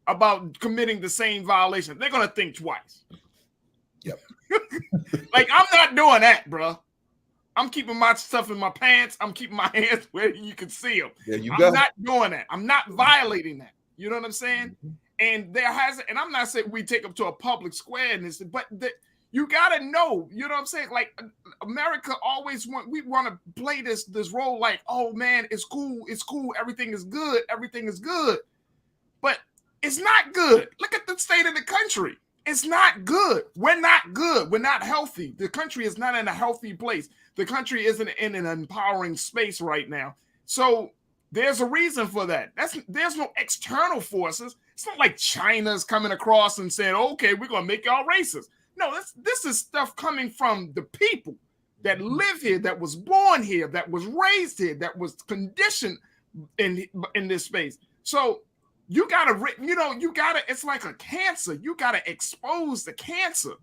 about committing the same violation, they're going to think twice. Yep. Like, I'm not doing that, bro. I'm keeping my stuff in my pants. I'm keeping my hands where you can see them. There you I'm go. not doing that. I'm not violating that. You know what I'm saying? Mm-hmm. And I'm not saying we take them to a public square and this, but you got to know, you know what I'm saying? Like, America always we want to play this role like, oh man, it's cool, everything is good. But it's not good. Look at the state of the country. It's not good. We're not good. We're not healthy. The country is not in a healthy place. The country isn't in an empowering space right now. So there's a reason for that. There's no external forces. It's not like China's coming across and saying, okay, we're going to make y'all racist. No, this is stuff coming from the people that live here, that was born here, that was raised here, that was conditioned in this space. So you gotta, it's like a cancer. You gotta expose the cancer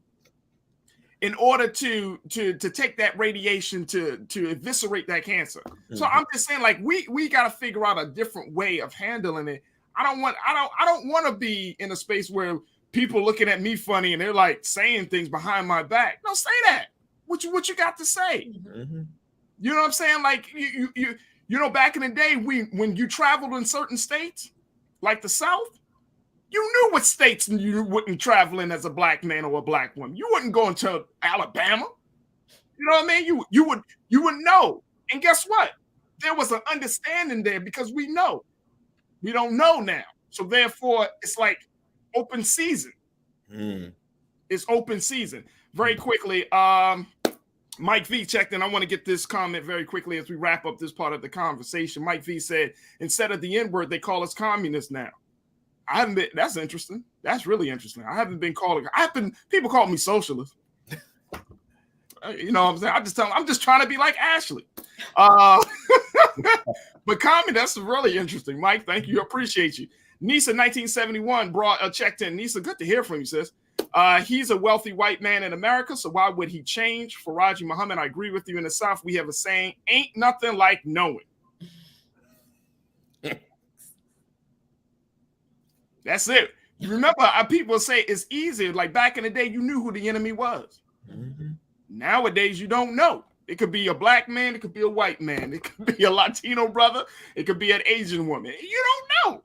in order to take that radiation to eviscerate that cancer. Mm-hmm. So I'm just saying, like, we gotta figure out a different way of handling it. I don't want to be in a space where people looking at me funny and they're like saying things behind my back. No, say that. What you got to say? Mm-hmm. You know what I'm saying? Like, you back in the day, when you traveled in certain states, like the South, you knew what states you wouldn't travel in as a black man or a black woman. You wouldn't go into Alabama. You know what I mean? You would know. And guess what? There was an understanding there, because we know. We don't know now. So therefore, it's like open season. It's open season. Very quickly, Mike V checked in. I want to get this comment very quickly as we wrap up this part of the conversation. Mike V said, instead of the N-word, they call us communists now. That's interesting. That's really interesting. People call me socialist. You know what I'm saying? I'm just trying to be like Ashley. But that's really interesting. Mike, thank you. Appreciate you. Nisa 1971 checked in. Nisa, good to hear from you, sis. He's a wealthy white man in America, so why would he change? Farajii Muhammad, I agree with you. In the South, we have a saying, ain't nothing like knowing. That's it. You remember, people say it's easier. Like back in the day, you knew who the enemy was. Mm-hmm. Nowadays, you don't know. It could be a black man. It could be a white man. It could be a Latino brother. It could be an Asian woman. You don't know.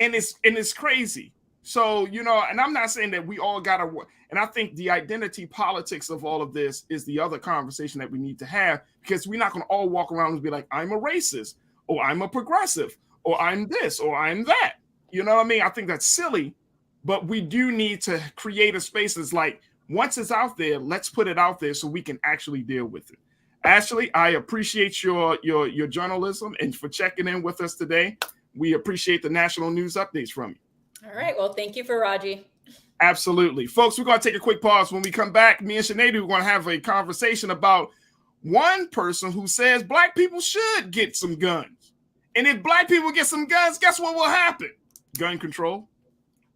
And it's crazy. So, you know, and I'm not saying that we all got to, and I think the identity politics of all of this is the other conversation that we need to have, because we're not going to all walk around and be like, I'm a racist, or I'm a progressive, or I'm this, or I'm that. You know what I mean? I think that's silly, but we do need to create a space that's like, once it's out there, let's put it out there so we can actually deal with it. Ashley, I appreciate your journalism and for checking in with us today. We appreciate the national news updates from you. All right. Well, thank you, Farajii. Absolutely. Folks, we're going to take a quick pause. When we come back, me and Sinead are going to have a conversation about one person who says black people should get some guns. And if black people get some guns, guess what will happen? Gun control,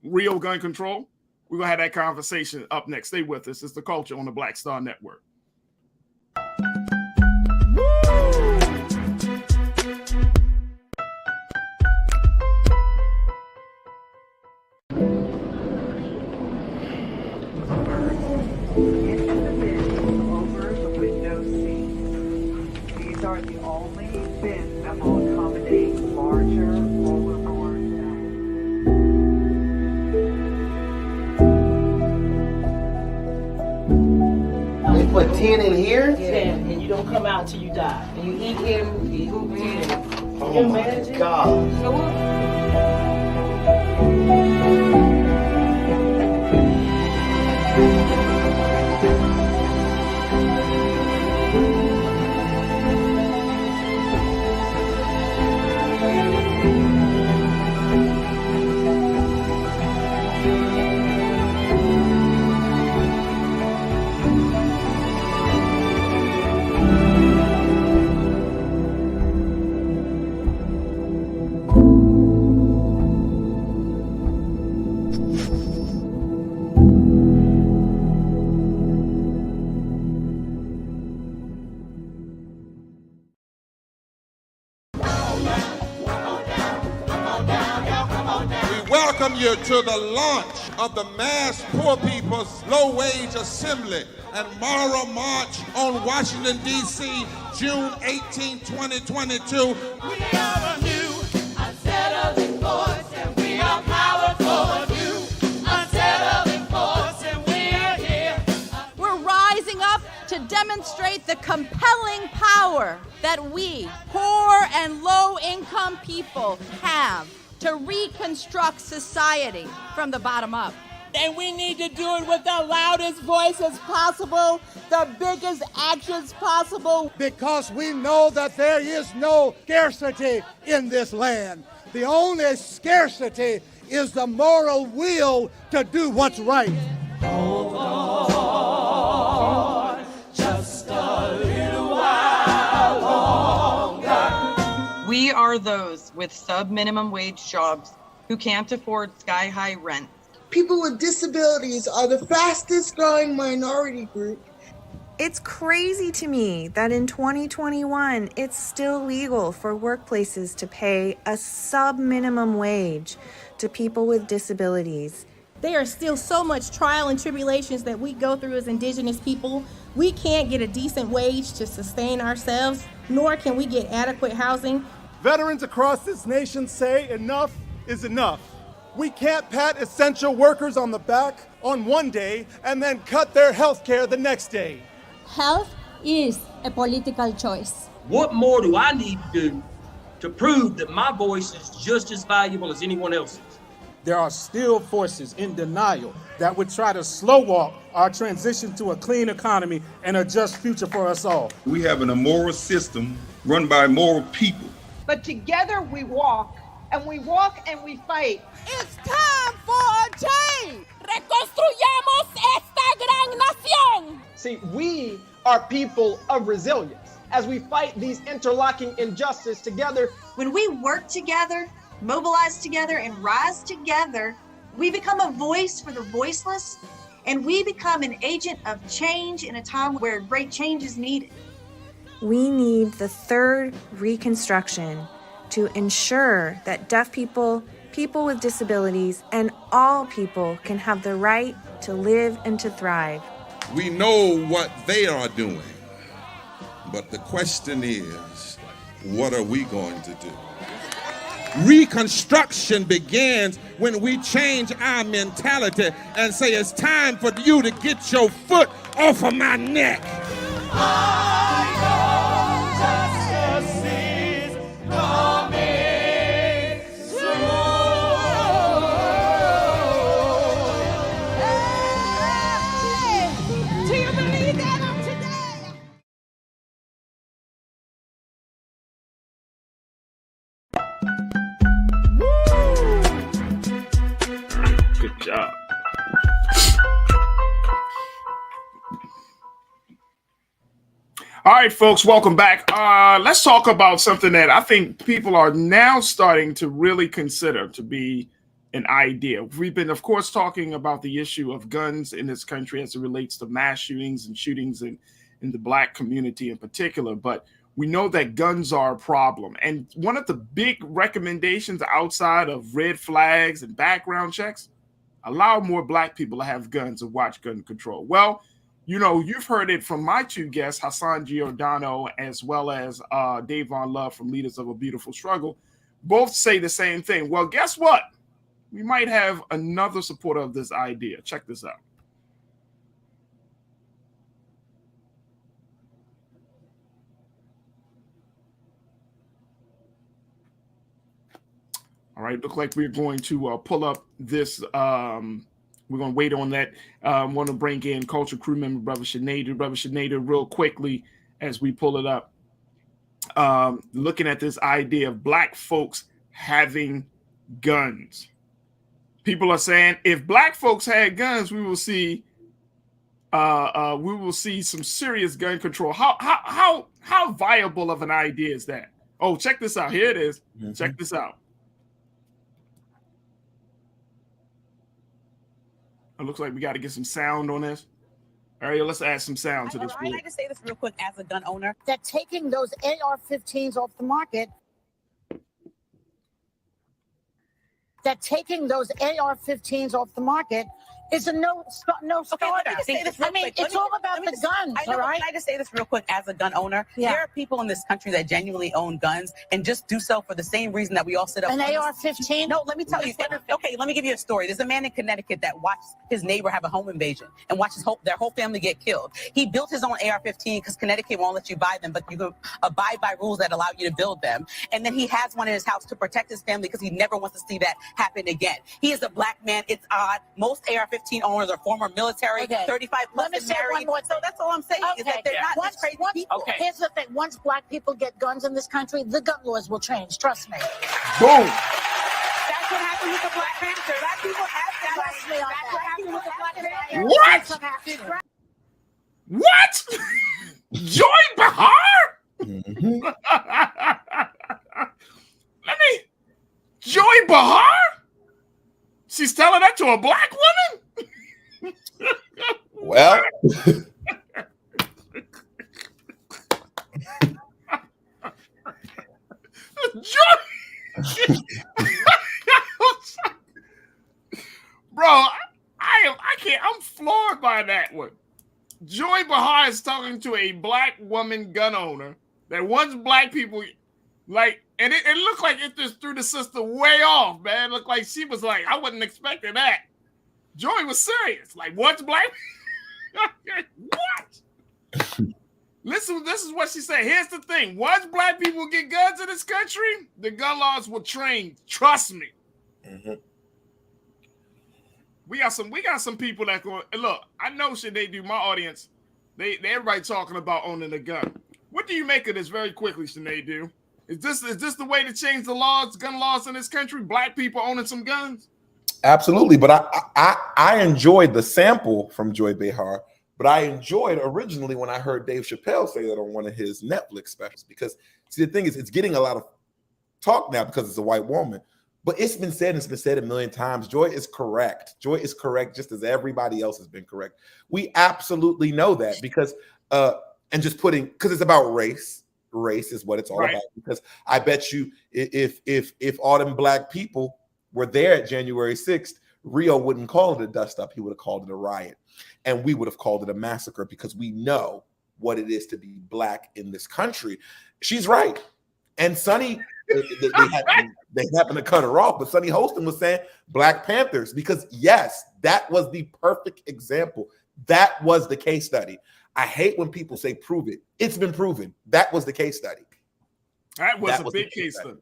real gun control. We're going to have that conversation up next. Stay with us. It's The Culture on the Black Star Network. These are the only bins that will accommodate larger overboard. They put 10 in here? 10, and you don't come out till you die. And you eat him, you eat 10. Oh my God. Welcome you to the launch of the Mass Poor People's Low Wage Assembly and Moral March on Washington, D.C., June 18, 2022. We are a new unsettling force, and we are powerful. New unsettling force, and we are here. We're rising up to demonstrate the compelling power that we, poor and low-income people, have to reconstruct society from the bottom up. And we need to do it with the loudest voices possible, the biggest actions possible. Because we know that there is no scarcity in this land. The only scarcity is the moral will to do what's right. Hold on, just a little while longer. We are those with sub-minimum wage jobs who can't afford sky-high rent. People with disabilities are the fastest growing minority group. It's crazy to me that in 2021, it's still legal for workplaces to pay a sub-minimum wage to people with disabilities. There are still so much trial and tribulations that we go through as Indigenous people. We can't get a decent wage to sustain ourselves, nor can we get adequate housing. Veterans across this nation say enough is enough. We can't pat essential workers on the back on one day and then cut their health care the next day. Health is a political choice. What more do I need to do to prove that my voice is just as valuable as anyone else's? There are still forces in denial that would try to slow walk our transition to a clean economy and a just future for us all. We have an immoral system run by immoral people. But together we walk and we fight. It's time for a change. Reconstruyamos esta gran nación. See, we are people of resilience. As we fight these interlocking injustices together, When we work together, mobilize together, and rise together, we become a voice for the voiceless, and we become an agent of change in a time where great change is needed. We need the third reconstruction to ensure that deaf people, people with disabilities, and all people can have the right to live and to thrive. We know what they are doing, but the question is, what are we going to do? Reconstruction begins when we change our mentality and say it's time for you to get your foot off of my neck. Do you believe that on today? Good job. All right, folks, welcome back. Let's talk about something that I think people are now starting to really consider to be an idea. We've been, of course, talking about the issue of guns in this country as it relates to mass shootings and shootings in the Black community in particular, but we know that guns are a problem. And one of the big recommendations outside of red flags and background checks, allow more Black people to have guns and watch gun control. Well, you know, you've heard it from my two guests, Hassan Giordano, as well as Davon Love from Leaders of a Beautiful Struggle, both say the same thing. Well, guess what? We might have another supporter of this idea. Check this out. All right, look like we're going to pull up this. We're going to wait on that. I want to bring in Culture Crew member, Brother Sinead. Brother Sinead, real quickly, as we pull it up, looking at this idea of Black folks having guns. People are saying if Black folks had guns, we will see some serious gun control. How viable of an idea is that? Oh, check this out. Here it is. Mm-hmm. Check this out. It looks like we got to get some sound on this. All right, let's add some sound to this. I'd like to say this real quick as a gun owner, that taking those AR-15s off the market, is a no starter. I mean, it's all about the guns, all right? I just say this real quick as a gun owner. Yeah. There are people in this country that genuinely own guns and just do so for the same reason that we all sit up. An AR-15? No, let me tell you. Okay, let me give you a story. There's a man in Connecticut that watched his neighbor have a home invasion and watched their whole family get killed. He built his own AR-15 because Connecticut won't let you buy them, but you can abide by rules that allow you to build them. And then he has one in his house to protect his family because he never wants to see that happen again. He is a Black man. It's odd. Most AR-15 owners are former military, 35 plus and married. So that's all I'm saying is that they're not just crazy people. Okay. Here's the thing. Once Black people get guns in this country, the gun laws will change. Trust me. Boom. That's what happened with the Black Panther. Black people have that. Trust me on That's what happened with the Black Panther. What? Joy Behar? Mm-hmm. Joy Behar? She's telling that to a Black woman? Well, bro, I can't. I'm floored by that one. Joy Behar is talking to a Black woman gun owner that wants Black people like, and it looked like it just threw the sister way off, man. It looked like she was like, I wasn't expecting that. Joy was serious. Like, what's Black? What? Listen, this is what she said. Here's the thing. Once Black people get guns in this country, the gun laws will change. Trust me. Mm-hmm. We got some people that go, look, I know shit they do. My audience, they everybody talking about owning a gun. What do you make of this very quickly, Sinead? Do? Is this the way to change the laws, gun laws in this country? Black people owning some guns? absolutely. But I enjoyed the sample from Joy Behar, but I enjoyed originally when I heard Dave Chappelle say that on one of his Netflix specials, because see, the thing is, it's getting a lot of talk now because it's a white woman, but it's been said a million times. Joy is correct. Joy is correct, just as everybody else has been correct. We absolutely know that because, and just putting, because it's about race. Race is what it's all about. Because I bet you, if all them Black people were there at January 6th, Rio wouldn't call it a dust up. He would have called it a riot, and we would have called it a massacre, because we know what it is to be Black in this country. She's right. And Sonny they happened to cut her off. But Sonny Holston was saying Black Panthers because, yes, that was the perfect example. That was the case study. I hate when people say prove it. It's been proven. That was the case study. That was a big case study.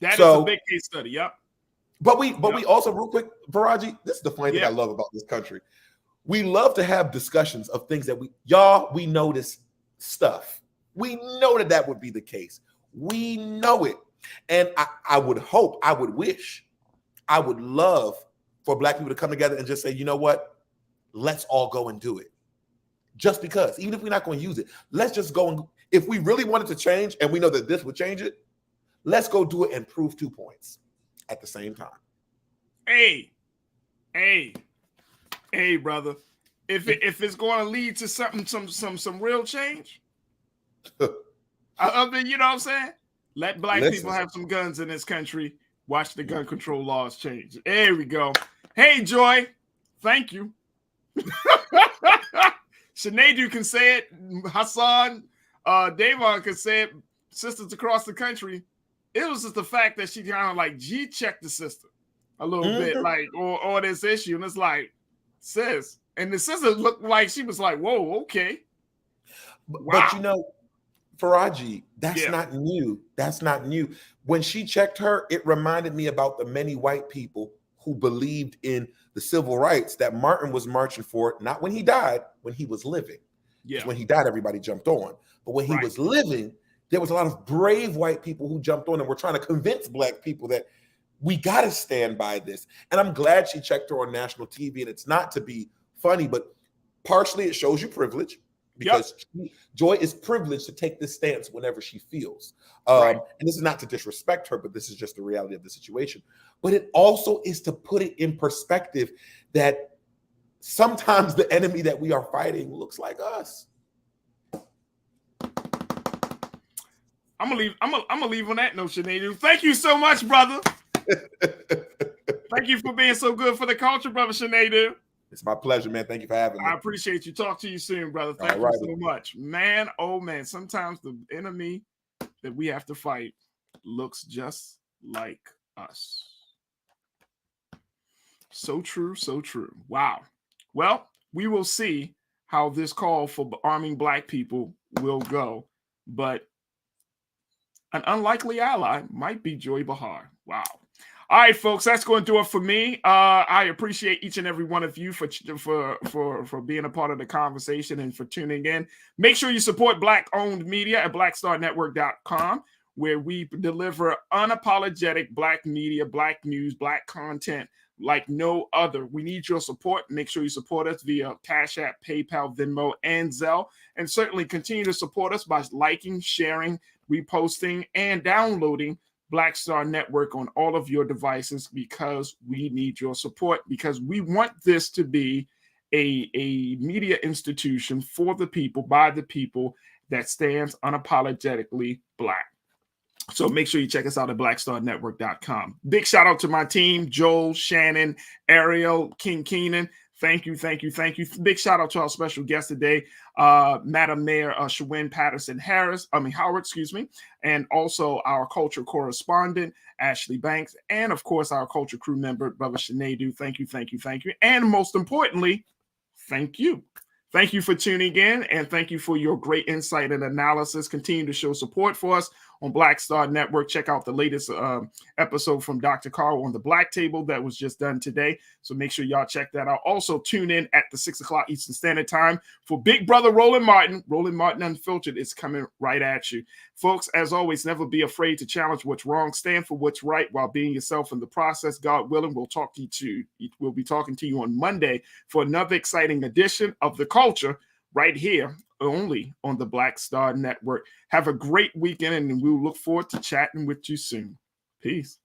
That is So, a big case study. Yep. But we also, real quick, Farajii, this is the funny thing I love about this country. We love to have discussions of things that we know this stuff. We know that would be the case. We know it. And I would hope, I would wish, I would love for Black people to come together and just say, you know what? Let's all go and do it. Just because, even if we're not going to use it, let's just go and, if we really wanted to change and we know that this would change it, let's go do it and prove 2 points at the same time. Hey, brother. If it's going to lead to some real change, you know what I'm saying? Let Black people have some guns in this country. Watch the gun control laws change. There we go. Hey, Joy. Thank you. Sinead can say it. Hassan, Davon can say it. Sisters across the country. It was just the fact that she kind of like G-checked the sister a little bit, like, or this issue. And it's like, sis. And the sister looked like she was like, whoa, okay. But you know, Farajii, that's not new. That's not new. When she checked her, it reminded me about the many white people who believed in the civil rights that Martin was marching for, not when he died, when he was living. Yeah. When he died, everybody jumped on. But when he was living, there was a lot of brave white people who jumped on and were trying to convince Black people that we got to stand by this. And I'm glad she checked her on national TV. And it's not to be funny, but partially it shows you privilege because Joy is privileged to take this stance whenever she feels. And this is not to disrespect her, but this is just the reality of the situation. But it also is to put it in perspective that sometimes the enemy that we are fighting looks like us. I'm gonna leave on that note, Sinead. Thank you so much, brother. Thank you for being so good for the culture, brother Sinead. It's my pleasure, man. Thank you for having me. I appreciate you. Talk to you soon, brother. Thank you so much. Man, oh man, sometimes the enemy that we have to fight looks just like us. So true, so true. Wow. Well, we will see how this call for arming Black people will go, but an unlikely ally might be Joy Behar. Wow. All right, folks, that's going to do it for me. I appreciate each and every one of you for being a part of the conversation and for tuning in. Make sure you support Black-owned media at blackstarnetwork.com, where we deliver unapologetic Black media, Black news, Black content like no other. We need your support. Make sure you support us via Cash App, PayPal, Venmo, and Zelle. And certainly continue to support us by liking, sharing, reposting, and downloading Black Star Network on all of your devices, because we need your support, because we want this to be a media institution for the people, by the people, that stands unapologetically Black. So make sure you check us out at blackstarnetwork.com. Big shout out to my team, Joel, Shannon, Ariel, King Keenan. Thank you. Big shout out to our special guest today, Madam Mayor Shawyn Patterson-Howard, and also our culture correspondent, Ashley Banks, and of course, our culture crew member, Brother Sinead. Thank you. And most importantly, thank you. Thank you for tuning in, and thank you for your great insight and analysis. Continue to show support for us on Black Star Network. Check out the latest episode from Dr. Carl on the Black Table that was just done today. So make sure y'all check that out. Also, tune in at the 6 o'clock Eastern Standard Time for Big Brother Roland Martin. Roland Martin Unfiltered is coming right at you. Folks, as always, never be afraid to challenge what's wrong. Stand for what's right while being yourself in the process. God willing, we'll be talking to you on Monday for another exciting edition of The Culture right here, only on the Black Star Network. Have a great weekend, and we'll look forward to chatting with you soon. Peace.